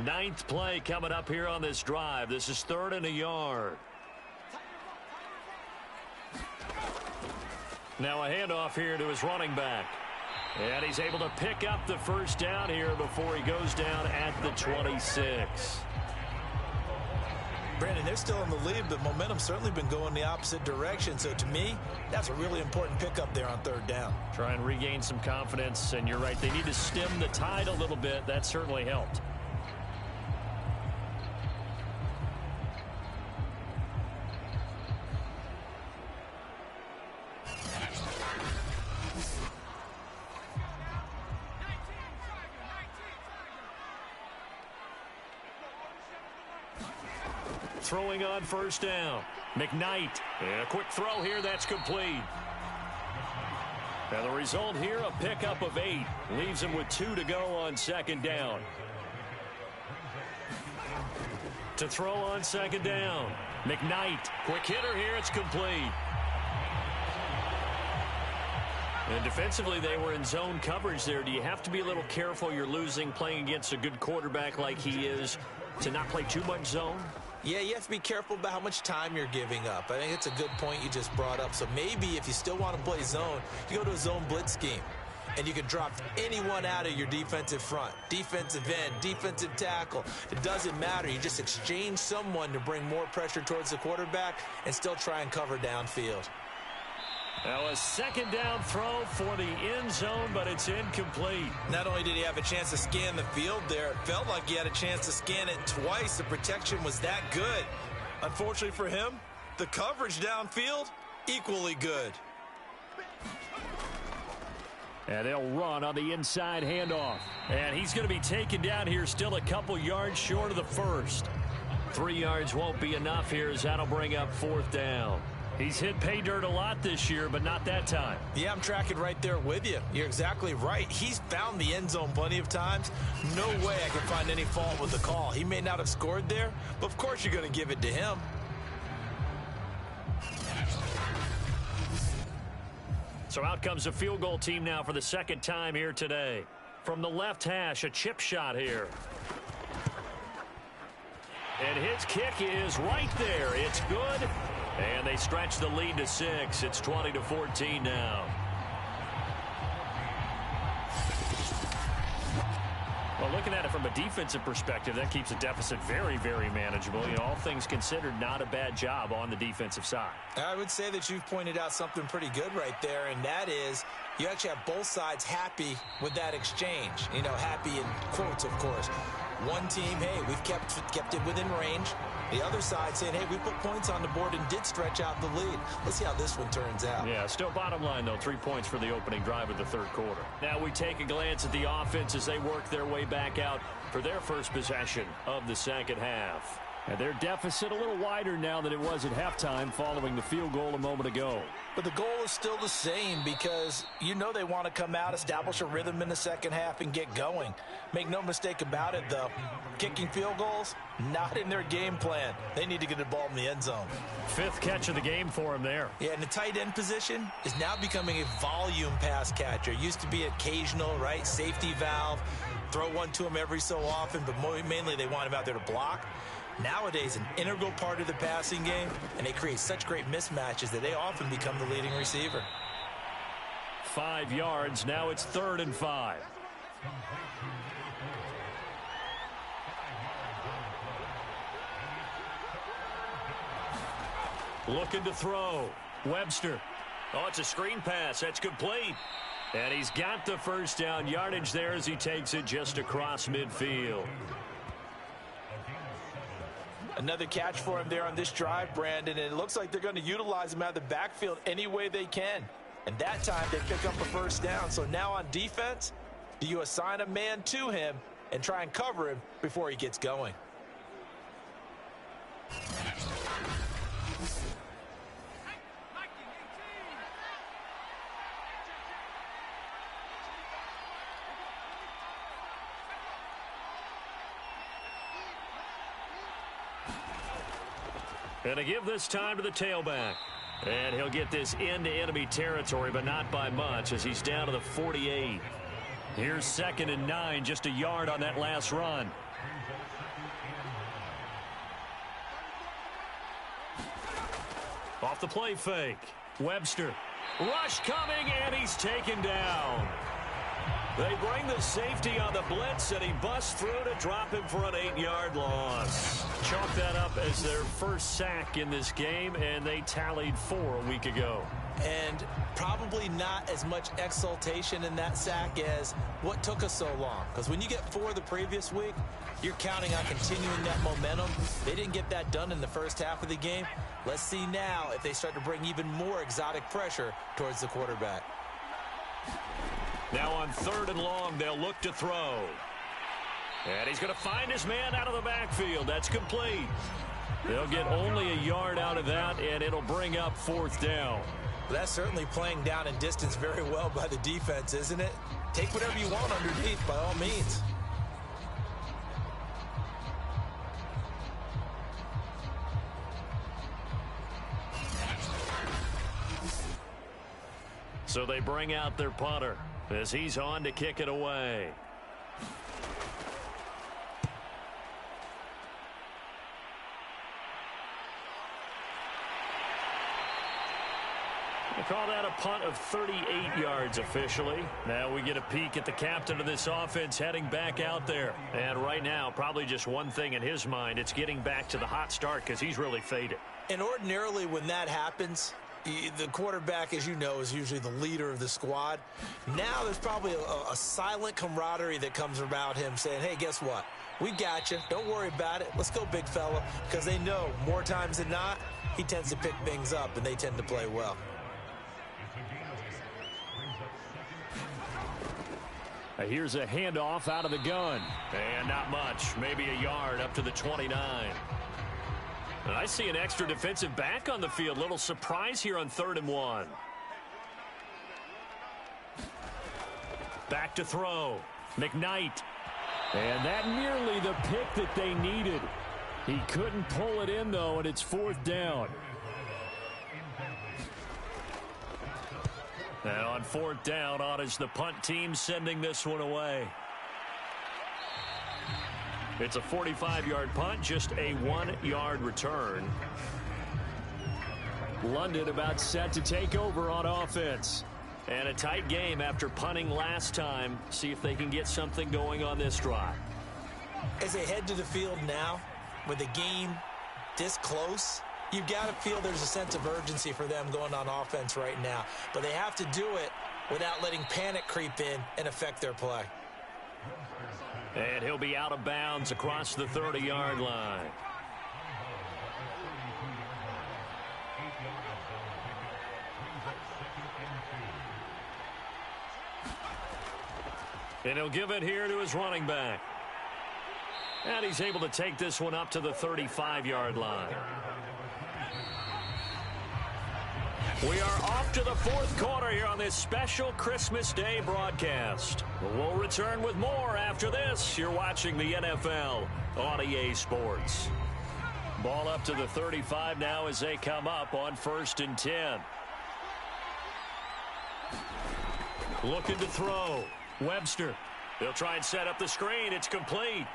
Ninth play coming up here on this drive. This is 3rd and a yard. Now a handoff here to his running back. And he's able to pick up the first down here before he goes down at the 26. Brandon, they're still in the lead, but momentum's certainly been going the opposite direction. So to me, that's a really important pickup there on 3rd down. Try and regain some confidence, and you're right. They need to stem the tide a little bit. That certainly helped. Throwing on first down. McKnight. And a quick throw here. That's complete. And the result here, a pickup of 8. Leaves him with 2 to go on 2nd down. To throw on 2nd down. McKnight. Quick hitter here. It's complete. And defensively, they were in zone coverage there. Do you have to be a little careful? You're losing playing against a good quarterback like he is to not play too much zone? Yeah, you have to be careful about how much time you're giving up. I think it's a good point you just brought up. So maybe if you still want to play zone, you go to a zone blitz scheme. And you can drop anyone out of your defensive front. Defensive end, defensive tackle. It doesn't matter. You just exchange someone to bring more pressure towards the quarterback and still try and cover downfield. Now a 2nd down throw for the end zone, but it's incomplete. Not only did he have a chance to scan the field there, it felt like he had a chance to scan it twice. The protection was that good. Unfortunately for him, the coverage downfield, equally good. And they'll run on the inside handoff. And he's going to be taken down here, still a couple yards short of the first. 3 yards won't be enough here as that'll bring up 4th down. He's hit pay dirt a lot this year, but not that time. Yeah, I'm tracking right there with you. You're exactly right. He's found the end zone plenty of times. No way I can find any fault with the call. He may not have scored there, but of course you're going to give it to him. So out comes the field goal team now for the 2nd time here today. From the left hash, a chip shot here. And his kick is right there. It's good. And they stretch the lead to 6. It's 20-14 now. Well, looking at it from a defensive perspective, that keeps the deficit very, very manageable. You know, all things considered, not a bad job on the defensive side. I would say that you've pointed out something pretty good right there, and that is you actually have both sides happy with that exchange. You know, happy in quotes, of course. One team, hey, we've kept it within range. The other side saying, hey, we put points on the board and did stretch out the lead. Let's see how this one turns out. Yeah, still bottom line, though, 3 points for the opening drive of the 3rd quarter. Now we take a glance at the offense as they work their way back out for their first possession of the 2nd half. And their deficit a little wider now than it was at halftime following the field goal a moment ago. But the goal is still the same because you know they want to come out, establish a rhythm in the 2nd half, and get going. Make no mistake about it, though. Kicking field goals, not in their game plan. They need to get the ball in the end zone. 5th catch of the game for him there. Yeah, and the tight end position is now becoming a volume pass catcher. Used to be occasional, right? Safety valve. Throw one to him every so often, but mainly they want him out there to block. Nowadays, an integral part of the passing game, and they create such great mismatches that they often become the leading receiver. 5 yards. Now it's 3rd and 5. Looking to throw. Webster. Oh, it's a screen pass. That's complete. And he's got the first down yardage there as he takes it just across midfield. Another catch for him there on this drive, Brandon, and it looks like they're going to utilize him out of the backfield any way they can. And that time they pick up a first down. So now on defense, do you assign a man to him and try and cover him before he gets going? And to give this time to the tailback. And he'll get this into enemy territory, but not by much as he's down to the 48. Here's 2nd and 9, just a yard on that last run. Off the play fake. Webster. Rush coming, and he's taken down. They bring the safety on the blitz, and he busts through to drop him for an 8-yard loss. Chalk that up as their first sack in this game, and they tallied 4 a week ago. And probably not as much exultation in that sack as what took us so long. Because when you get 4 the previous week, you're counting on continuing that momentum. They didn't get that done in the first half of the game. Let's see now if they start to bring even more exotic pressure towards the quarterback. Now on 3rd and long, they'll look to throw. And he's going to find his man out of the backfield. That's complete. They'll get only a yard out of that, and it'll bring up 4th down. That's certainly playing down in distance very well by the defense, isn't it? Take whatever you want underneath, by all means. So they bring out their punter as he's on to kick it away. They call that a punt of 38 yards officially. Now we get a peek at the captain of this offense heading back out there. And right now, probably just one thing in his mind. It's getting back to the hot start because he's really faded. And ordinarily when that happens, the quarterback, as you know, is usually the leader of the squad. Now there's probably a silent camaraderie that comes about him saying, hey, guess what? We got you. Don't worry about it. Let's go, big fella. Because they know more times than not, he tends to pick things up, and they tend to play well. Here's a handoff out of the gun. And not much. Maybe a yard up to the 29. And I see an extra defensive back on the field. Little surprise here on 3rd and 1. Back to throw. McKnight. And that nearly the pick that they needed. He couldn't pull it in, though, and it's 4th down. And on 4th down, on is the punt team sending this one away. It's a 45-yard punt, just a 1-yard return. London about set to take over on offense. And a tight game after punting last time. See if they can get something going on this drive. As they head to the field now, with the game this close, you've got to feel there's a sense of urgency for them going on offense right now. But they have to do it without letting panic creep in and affect their play. And he'll be out of bounds across the 30-yard line. And he'll give it here to his running back. And he's able to take this one up to the 35-yard line. We are off to the 4th quarter here on this special Christmas Day broadcast. We'll return with more after this. You're watching the NFL on EA Sports. Ball up to the 35 now as they come up on 1st and 10. Looking to throw. Webster. He'll try and set up the screen. It's complete.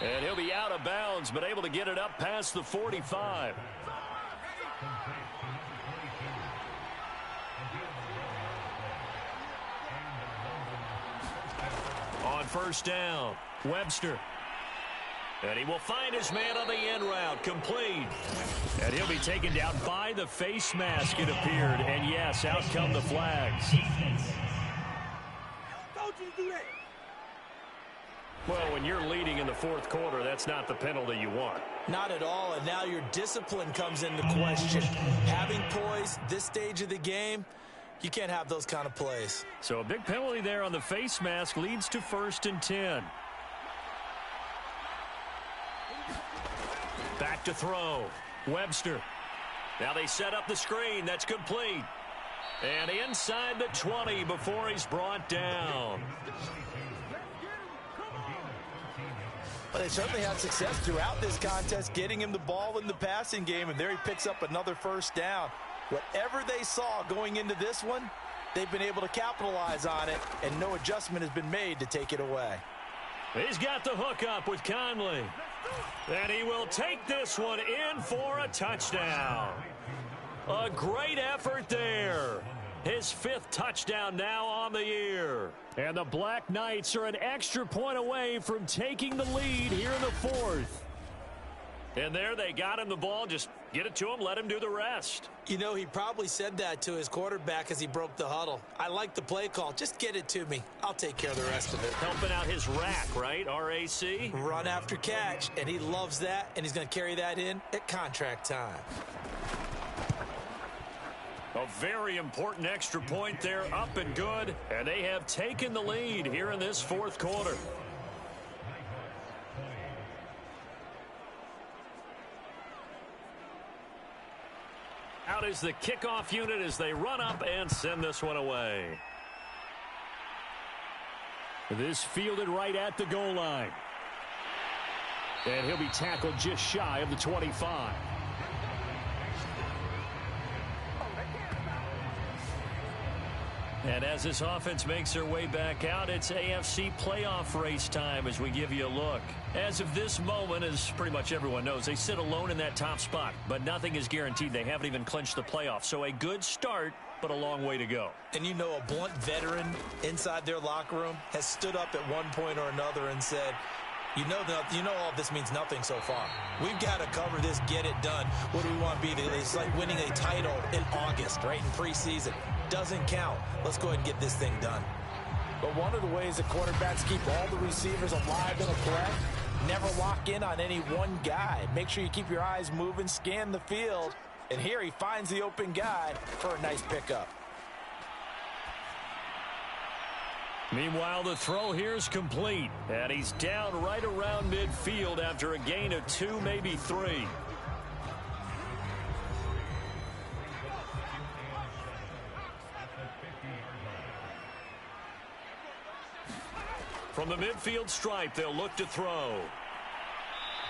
And he'll be out of bounds, but able to get it up past the 45. On 1st down, Webster. And he will find his man on the end route, complete. And he'll be taken down by the face mask, it appeared. And yes, out come the flags. Well, when you're leading in the fourth quarter, that's not the penalty you want. Not at all, and now your discipline comes into question. Having poise this stage of the game, you can't have those kind of plays. So a big penalty there on the face mask leads to 1st and 10. Back to throw. Webster. Now they set up the screen. That's complete. And inside the 20 before he's brought down. Well, they certainly had success throughout this contest, getting him the ball in the passing game, and there he picks up another 1st down. Whatever they saw going into this one, they've been able to capitalize on it, and no adjustment has been made to take it away. He's got the hook up with Conley. And he will take this one in for a touchdown. A great effort there. His 5th touchdown now on the year. And the Black Knights are an extra point away from taking the lead here in the 4th. And there they got him the ball. Just get it to him, let him do the rest. You know, he probably said that to his quarterback as he broke the huddle. I like the play call. Just get it to me. I'll take care of the rest of it. Helping out his rack, right? RAC? Run after catch, and he loves that, and he's going to carry that in at contract time. A very important extra point there, up and good. And they have taken the lead here in this 4th quarter. Out is the kickoff unit as they run up and send this one away. This fielded right at the goal line. And he'll be tackled just shy of the 25. And as this offense makes their way back out, it's AFC playoff race time as we give you a look. As of this moment, as pretty much everyone knows, they sit alone in that top spot. But nothing is guaranteed. They haven't even clinched the playoffs. So a good start, but a long way to go. And you know, a blunt veteran inside their locker room has stood up at one point or another and said, you know all this means nothing so far. We've got to cover this, get it done. What do we want to be? It's like winning a title in August, right, in preseason. Doesn't count. Let's go ahead and get this thing done. But one of the ways that quarterbacks keep all the receivers alive in a play, never lock in on any one guy. Make sure you keep your eyes moving, scan the field, and here he finds the open guy for a nice pickup. Meanwhile, the throw here is complete, and he's down right around midfield after a gain of 2, maybe 3. From the midfield stripe, they'll look to throw.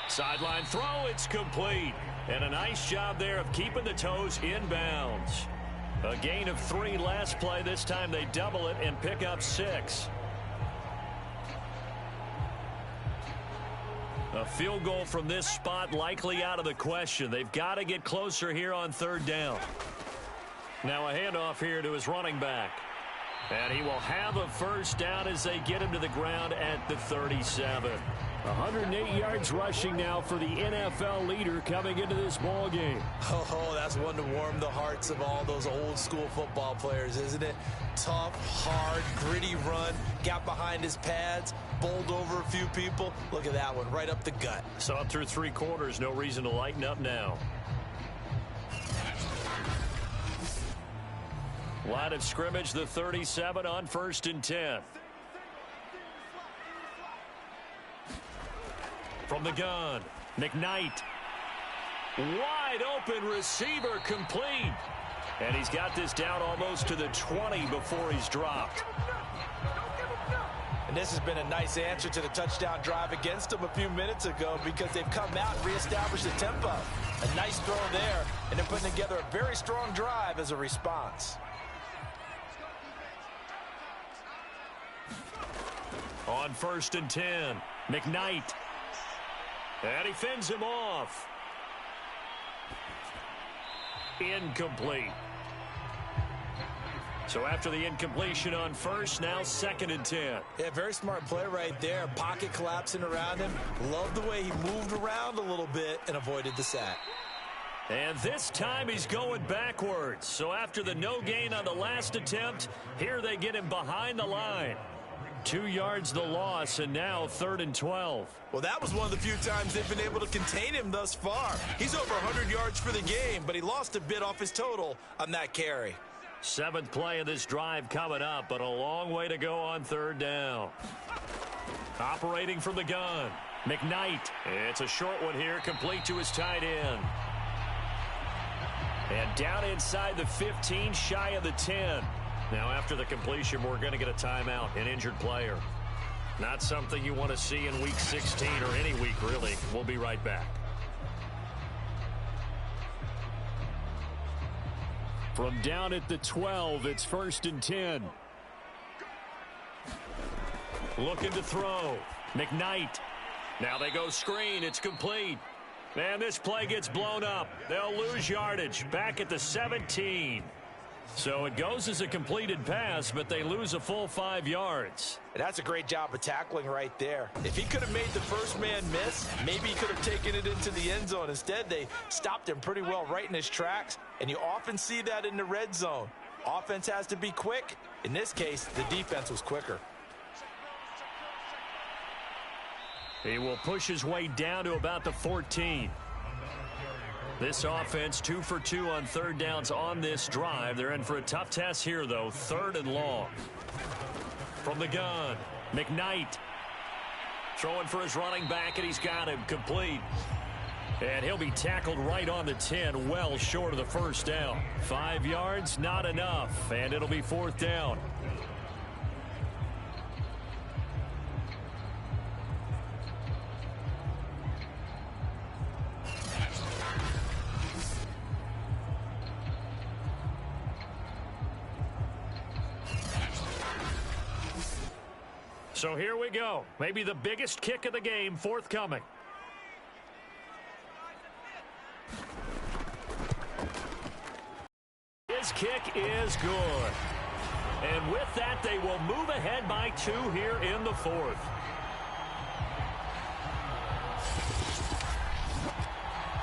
Sideline throw, it's complete. And a nice job there of keeping the toes inbounds. A gain of 3 last play. This time they double it and pick up 6. A field goal from this spot likely out of the question. They've got to get closer here on 3rd down. Now a handoff here to his running back. And he will have a 1st down as they get him to the ground at the 37. 108 yards rushing now for the NFL leader coming into this ball game. Oh, that's one to warm the hearts of all those old school football players, isn't it? Tough, hard, gritty run, got behind his pads, bowled over a few people. Look at that one, right up the gut. So up through 3 quarters, no reason to lighten up now. Line of scrimmage, the 37 on 1st and 10. From the gun, McKnight. Wide open receiver complete. And he's got this down almost to the 20 before he's dropped. And this has been a nice answer to the touchdown drive against them a few minutes ago because they've come out and reestablished the tempo. A nice throw there, and they're putting together a very strong drive as a response. On 1st and 10, McKnight. And he fends him off. Incomplete. So after the incompletion on first, now 2nd and 10. Yeah, very smart play right there. Pocket collapsing around him. Love the way he moved around a little bit and avoided the sack. And this time he's going backwards. So after the no gain on the last attempt, here they get him behind the line. 2 yards the loss, and now 3rd and 12. Well, that was one of the few times they've been able to contain him thus far. He's over 100 yards for the game, but he lost a bit off his total on that carry. 7th play of this drive coming up, but a long way to go on 3rd down. Operating from the gun, McKnight. It's a short one here, complete to his tight end. And down inside the 15, shy of the 10. Now after the completion, we're going to get a timeout, an injured player. Not something you want to see in week 16 or any week, really. We'll be right back. From down at the 12, it's 1st and 10. Looking to throw. McKnight. Now they go screen. It's complete. And this play gets blown up. They'll lose yardage back at the 17. So it goes as a completed pass, but they lose a full 5 yards. And that's a great job of tackling right there. If he could have made the first man miss, maybe he could have taken it into the end zone. Instead, they stopped him pretty well right in his tracks, and you often see that in the red zone. Offense has to be quick. In this case, the defense was quicker. He will push his way down to about the 14. This offense 2 for 2 on 3rd downs on this drive. They're in for a tough test here, though. 3rd and long. From the gun, McKnight. Throwing for his running back, and he's got him complete. And he'll be tackled right on the 10, well short of the first down. 5 yards, not enough, and it'll be 4th down. So here we go. Maybe the biggest kick of the game forthcoming. His kick is good. And with that, they will move ahead by 2 here in the 4th.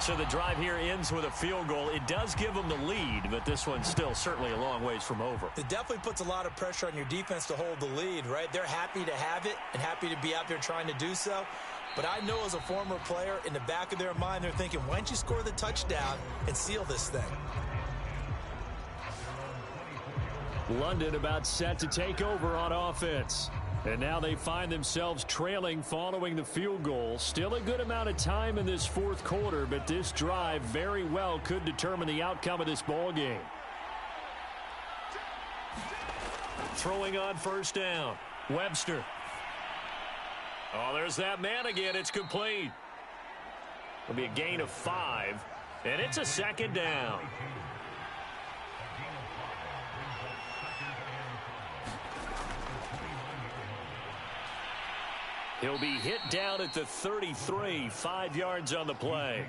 So the drive here ends with a field goal. It does give them the lead, but this one's still certainly a long ways from over. It definitely puts a lot of pressure on your defense to hold the lead, right? They're happy to have it and happy to be out there trying to do so. But I know as a former player, in the back of their mind, they're thinking, why don't you score the touchdown and seal this thing? London about set to take over on offense. And now they find themselves trailing following the field goal. Still a good amount of time in this 4th quarter, but this drive very well could determine the outcome of this ball game. Throwing on 1st down. Webster. Oh, there's that man again. It's complete. It'll be a gain of 5, and it's a 2nd down. He'll be hit down at the 33, 5 yards on the play.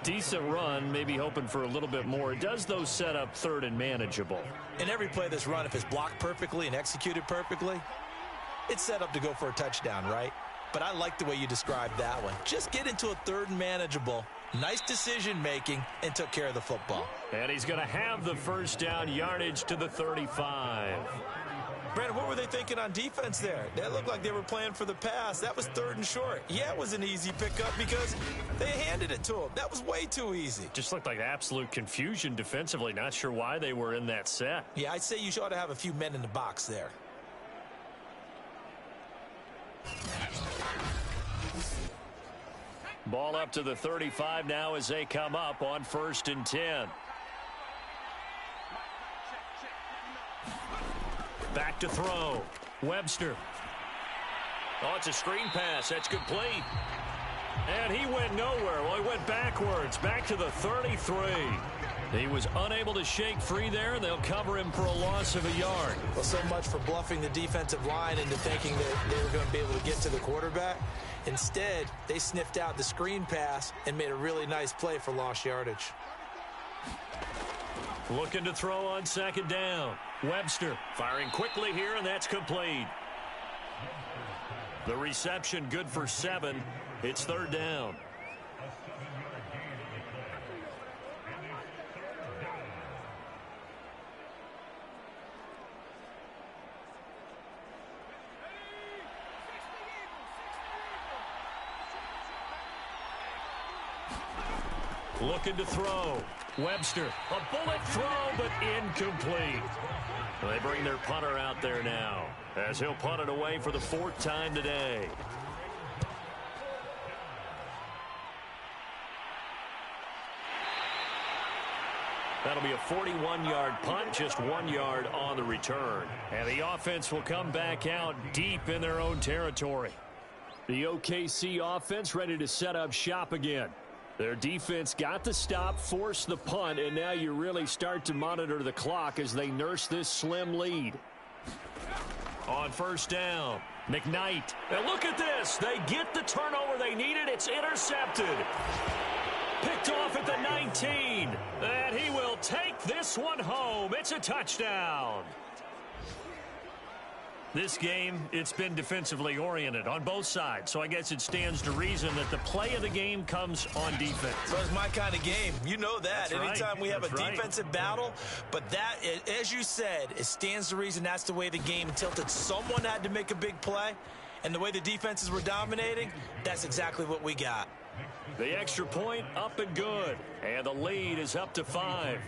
Decent run, maybe hoping for a little bit more. It does, though, set up 3rd and manageable. In every play this run, if it's blocked perfectly and executed perfectly, it's set up to go for a touchdown, right? But I like the way you described that one. Just get into a 3rd and manageable, nice decision-making, and took care of the football. And he's going to have the 1st down, yardage to the 35. Brandon, what were they thinking on defense there? That looked like they were playing for the pass. That was 3rd and short. Yeah, it was an easy pickup because they handed it to him. That was way too easy. Just looked like absolute confusion defensively. Not sure why they were in that set. Yeah, I'd say you ought to have a few men in the box there. Ball up to the 35 now as they come up on 1st and 10. Back to throw. Webster. Oh, it's a screen pass. That's complete. And he went nowhere. Well, he went backwards. Back to the 33. He was unable to shake free there. They'll cover him for a loss of a yard. Well, so much for bluffing the defensive line into thinking that they were going to be able to get to the quarterback. Instead, they sniffed out the screen pass and made a really nice play for lost yardage. Looking to throw on second down. Webster firing quickly here, and that's complete. The reception good for 7. It's third down. Looking to throw. Webster, a bullet throw, but incomplete. They bring their punter out there now, as he'll punt it away for the 4th time today. That'll be a 41-yard punt, just 1 yard on the return. And the offense will come back out deep in their own territory. The OKC offense ready to set up shop again. Their defense got the stop, forced the punt, and now you really start to monitor the clock as they nurse this slim lead. On first down, McKnight. And look at this. They get the turnover they needed. It's intercepted. Picked off at the 19. And he will take this one home. It's a touchdown. This game, it's been defensively oriented on both sides, so I guess it stands to reason that the play of the game comes on defense. So it's my kind of game. You know that. That's Anytime right. we have That's a right. defensive battle, but that, as you said, it stands to reason that's the way the game tilted. Someone had to make a big play, and the way the defenses were dominating, that's exactly what we got. The extra point up and good, and the lead is up to 5.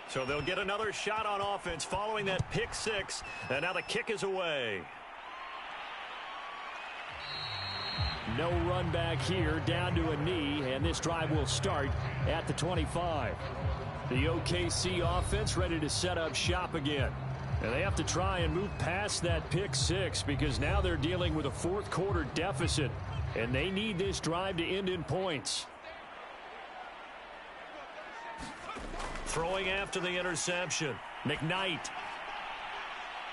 So they'll get another shot on offense following that pick 6, and now the kick is away. No run back here, down to a knee, and this drive will start at the 25. The OKC offense ready to set up shop again. And they have to try and move past that pick 6 because now they're dealing with a 4th quarter deficit, and they need this drive to end in points. Throwing after the interception, McKnight.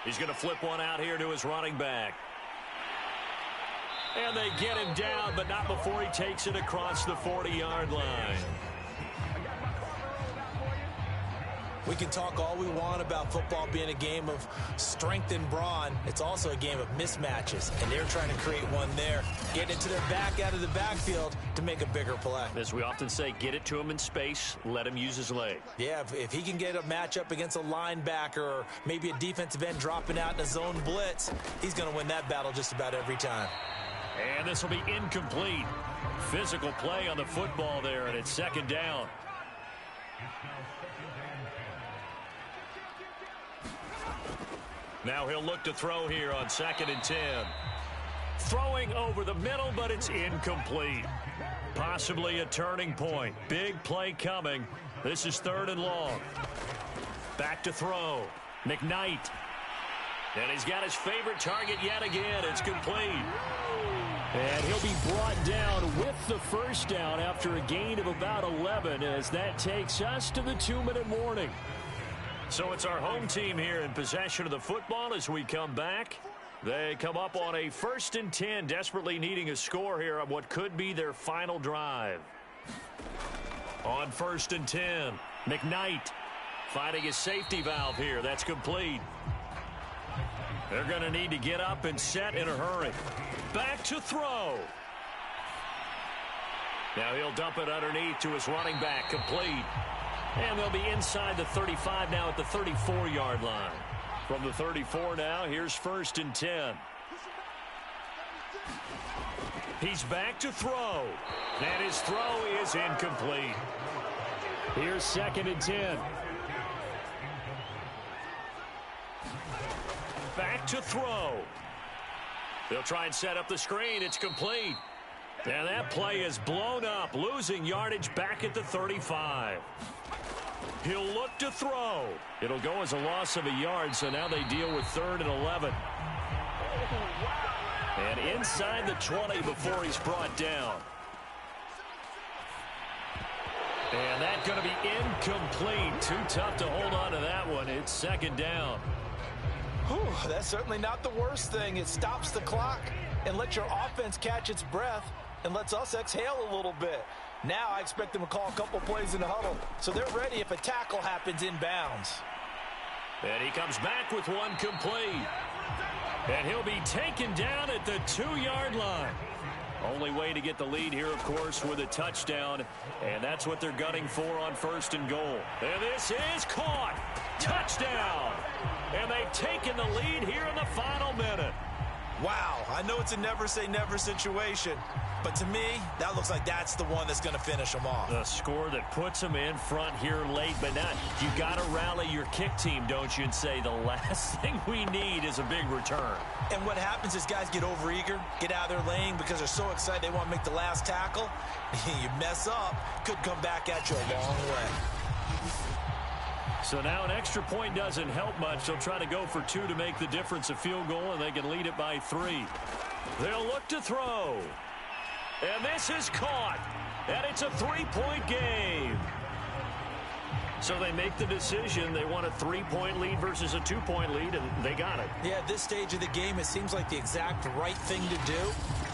He's going to flip one out here to his running back. And they get him down, but not before he takes it across the 40-yard line. We can talk all we want about football being a game of strength and brawn. It's also a game of mismatches, and they're trying to create one there. Getting it to their back out of the backfield to make a bigger play. As we often say, get it to him in space, let him use his leg. Yeah, if he can get a matchup against a linebacker or maybe a defensive end dropping out in a zone blitz, he's going to win that battle just about every time. And this will be incomplete. Physical play on the football there, and it's second down. Now he'll look to throw here on 2nd and 10. Throwing over the middle, but it's incomplete. Possibly a turning point. Big play coming. This is 3rd and long. Back to throw. McKnight. And he's got his favorite target yet again. It's complete. And he'll be brought down with the first down after a gain of about 11 as that takes us to the 2-minute warning. So it's our home team here in possession of the football as we come back. They come up on a 1st and 10, desperately needing a score here on what could be their final drive. On 1st and 10, McKnight finding his safety valve here. That's complete. They're going to need to get up and set in a hurry. Back to throw. Now he'll dump it underneath to his running back, complete. And they'll be inside the 35 now at the 34-yard line. From the 34 now, here's 1st and 10. He's back to throw. And his throw is incomplete. Here's 2nd and 10. Back to throw. They'll try and set up the screen. It's complete. And that play is blown up, losing yardage back at the 35. He'll look to throw. It'll go as a loss of a yard, so now they deal with 3rd and 11. And inside the 20 before he's brought down. And that's going to be incomplete. Too tough to hold on to that one. It's 2nd down. Whew, that's certainly not the worst thing. It stops the clock and lets your offense catch its breath. and lets us exhale a little bit. Now I expect them to call a couple plays in the huddle, so they're ready if a tackle happens inbounds. And he comes back with one complete. And he'll be taken down at the 2-yard line. Only way to get the lead here, of course, with a touchdown. And that's what they're gunning for on 1st and goal. And this is caught. Touchdown. And they've taken the lead here in the final minute. Wow, I know it's a never-say-never situation, but to me, that looks like that's the one that's going to finish them off. The score that puts them in front here late, but not. You got to rally your kick team, don't you, and say the last thing we need is a big return. And what happens is guys get overeager, get out of their lane because they're so excited they want to make the last tackle. You mess up, could come back at you a long way. So now an extra point doesn't help much. They'll try to go for 2 to make the difference a field goal, and they can lead it by 3. They'll look to throw. And this is caught. And it's a 3-point game. So they make the decision. They want a 3-point lead versus a 2-point lead, and they got it. Yeah, at this stage of the game, it seems like the exact right thing to do.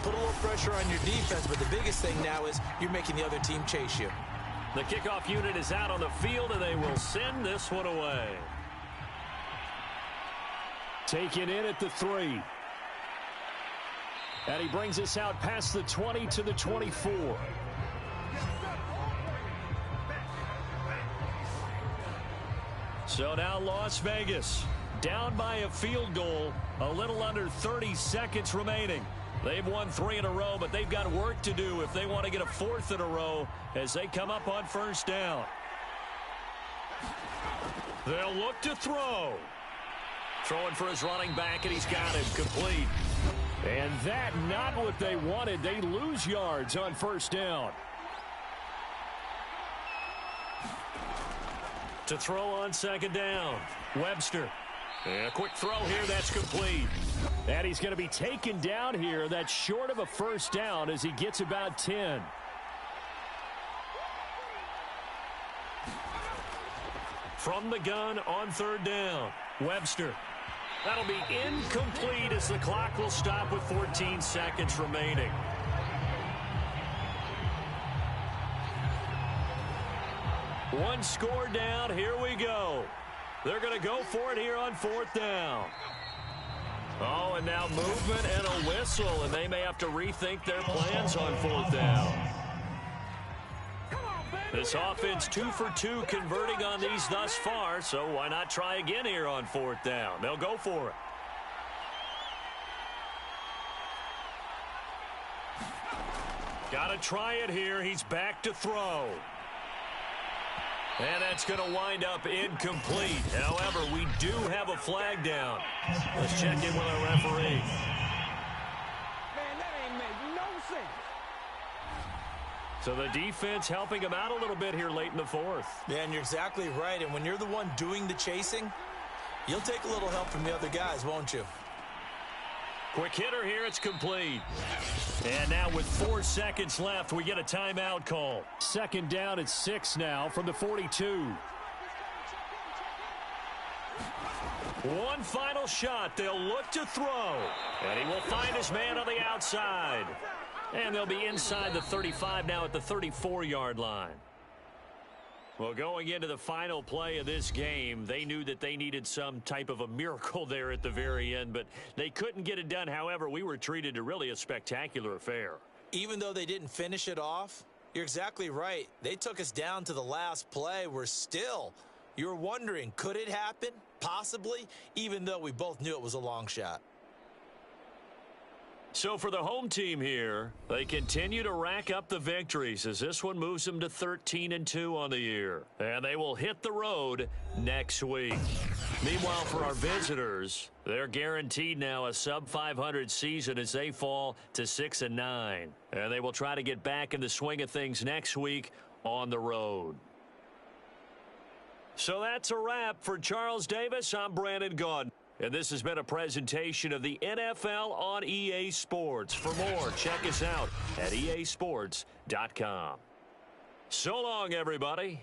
Put a little pressure on your defense, but the biggest thing now is you're making the other team chase you. The kickoff unit is out on the field, and they will send this one away. Taken in at the 3. And he brings us out past the 20 to the 24. So now Las Vegas down by a field goal, a little under 30 seconds remaining. They've won 3 in a row, but they've got work to do if they want to get a 4th in a row as they come up on 1st down. They'll look to throw. Throwing for his running back, and he's got him complete. And that not what they wanted. They lose yards on 1st down. To throw on 2nd down, Webster. And a quick throw here, that's complete. And he's going to be taken down here. That's short of a 1st down as he gets about 10. From the gun on 3rd down, Webster. That'll be incomplete as the clock will stop with 14 seconds remaining. One score down, here we go. They're going to go for it here on 4th down. Oh, and now movement and a whistle, and they may have to rethink their plans on 4th down. This offense 2 for 2 converting on these thus far, so why not try again here on 4th down? They'll go for it. Got to try it here. He's back to throw. And that's going to wind up incomplete. However, we do have a flag down. Let's check in with our referee. Man, that ain't make no sense. So the defense helping him out a little bit here late in the 4th. Yeah, and you're exactly right. And when you're the one doing the chasing, you'll take a little help from the other guys, won't you? Quick hitter here, it's complete. And now with 4 seconds left, we get a timeout call. 2nd down at 6 now from the 42. One final shot. They'll look to throw. And he will find his man on the outside. And they'll be inside the 35 now at the 34-yard line. Well, going into the final play of this game, they knew that they needed some type of a miracle there at the very end, but they couldn't get it done. However, we were treated to really a spectacular affair. Even though they didn't finish it off, you're exactly right. They took us down to the last play. You're wondering, could it happen? Possibly, even though we both knew it was a long shot. So for the home team here, they continue to rack up the victories as this one moves them to 13-2 on the year. And they will hit the road next week. Meanwhile, for our visitors, they're guaranteed now a sub-500 season as they fall to 6-9. And they will try to get back in the swing of things next week on the road. So that's a wrap for Charles Davis. I'm Brandon Gaudin. And this has been a presentation of the NFL on EA Sports. For more, check us out at easports.com. So long, everybody.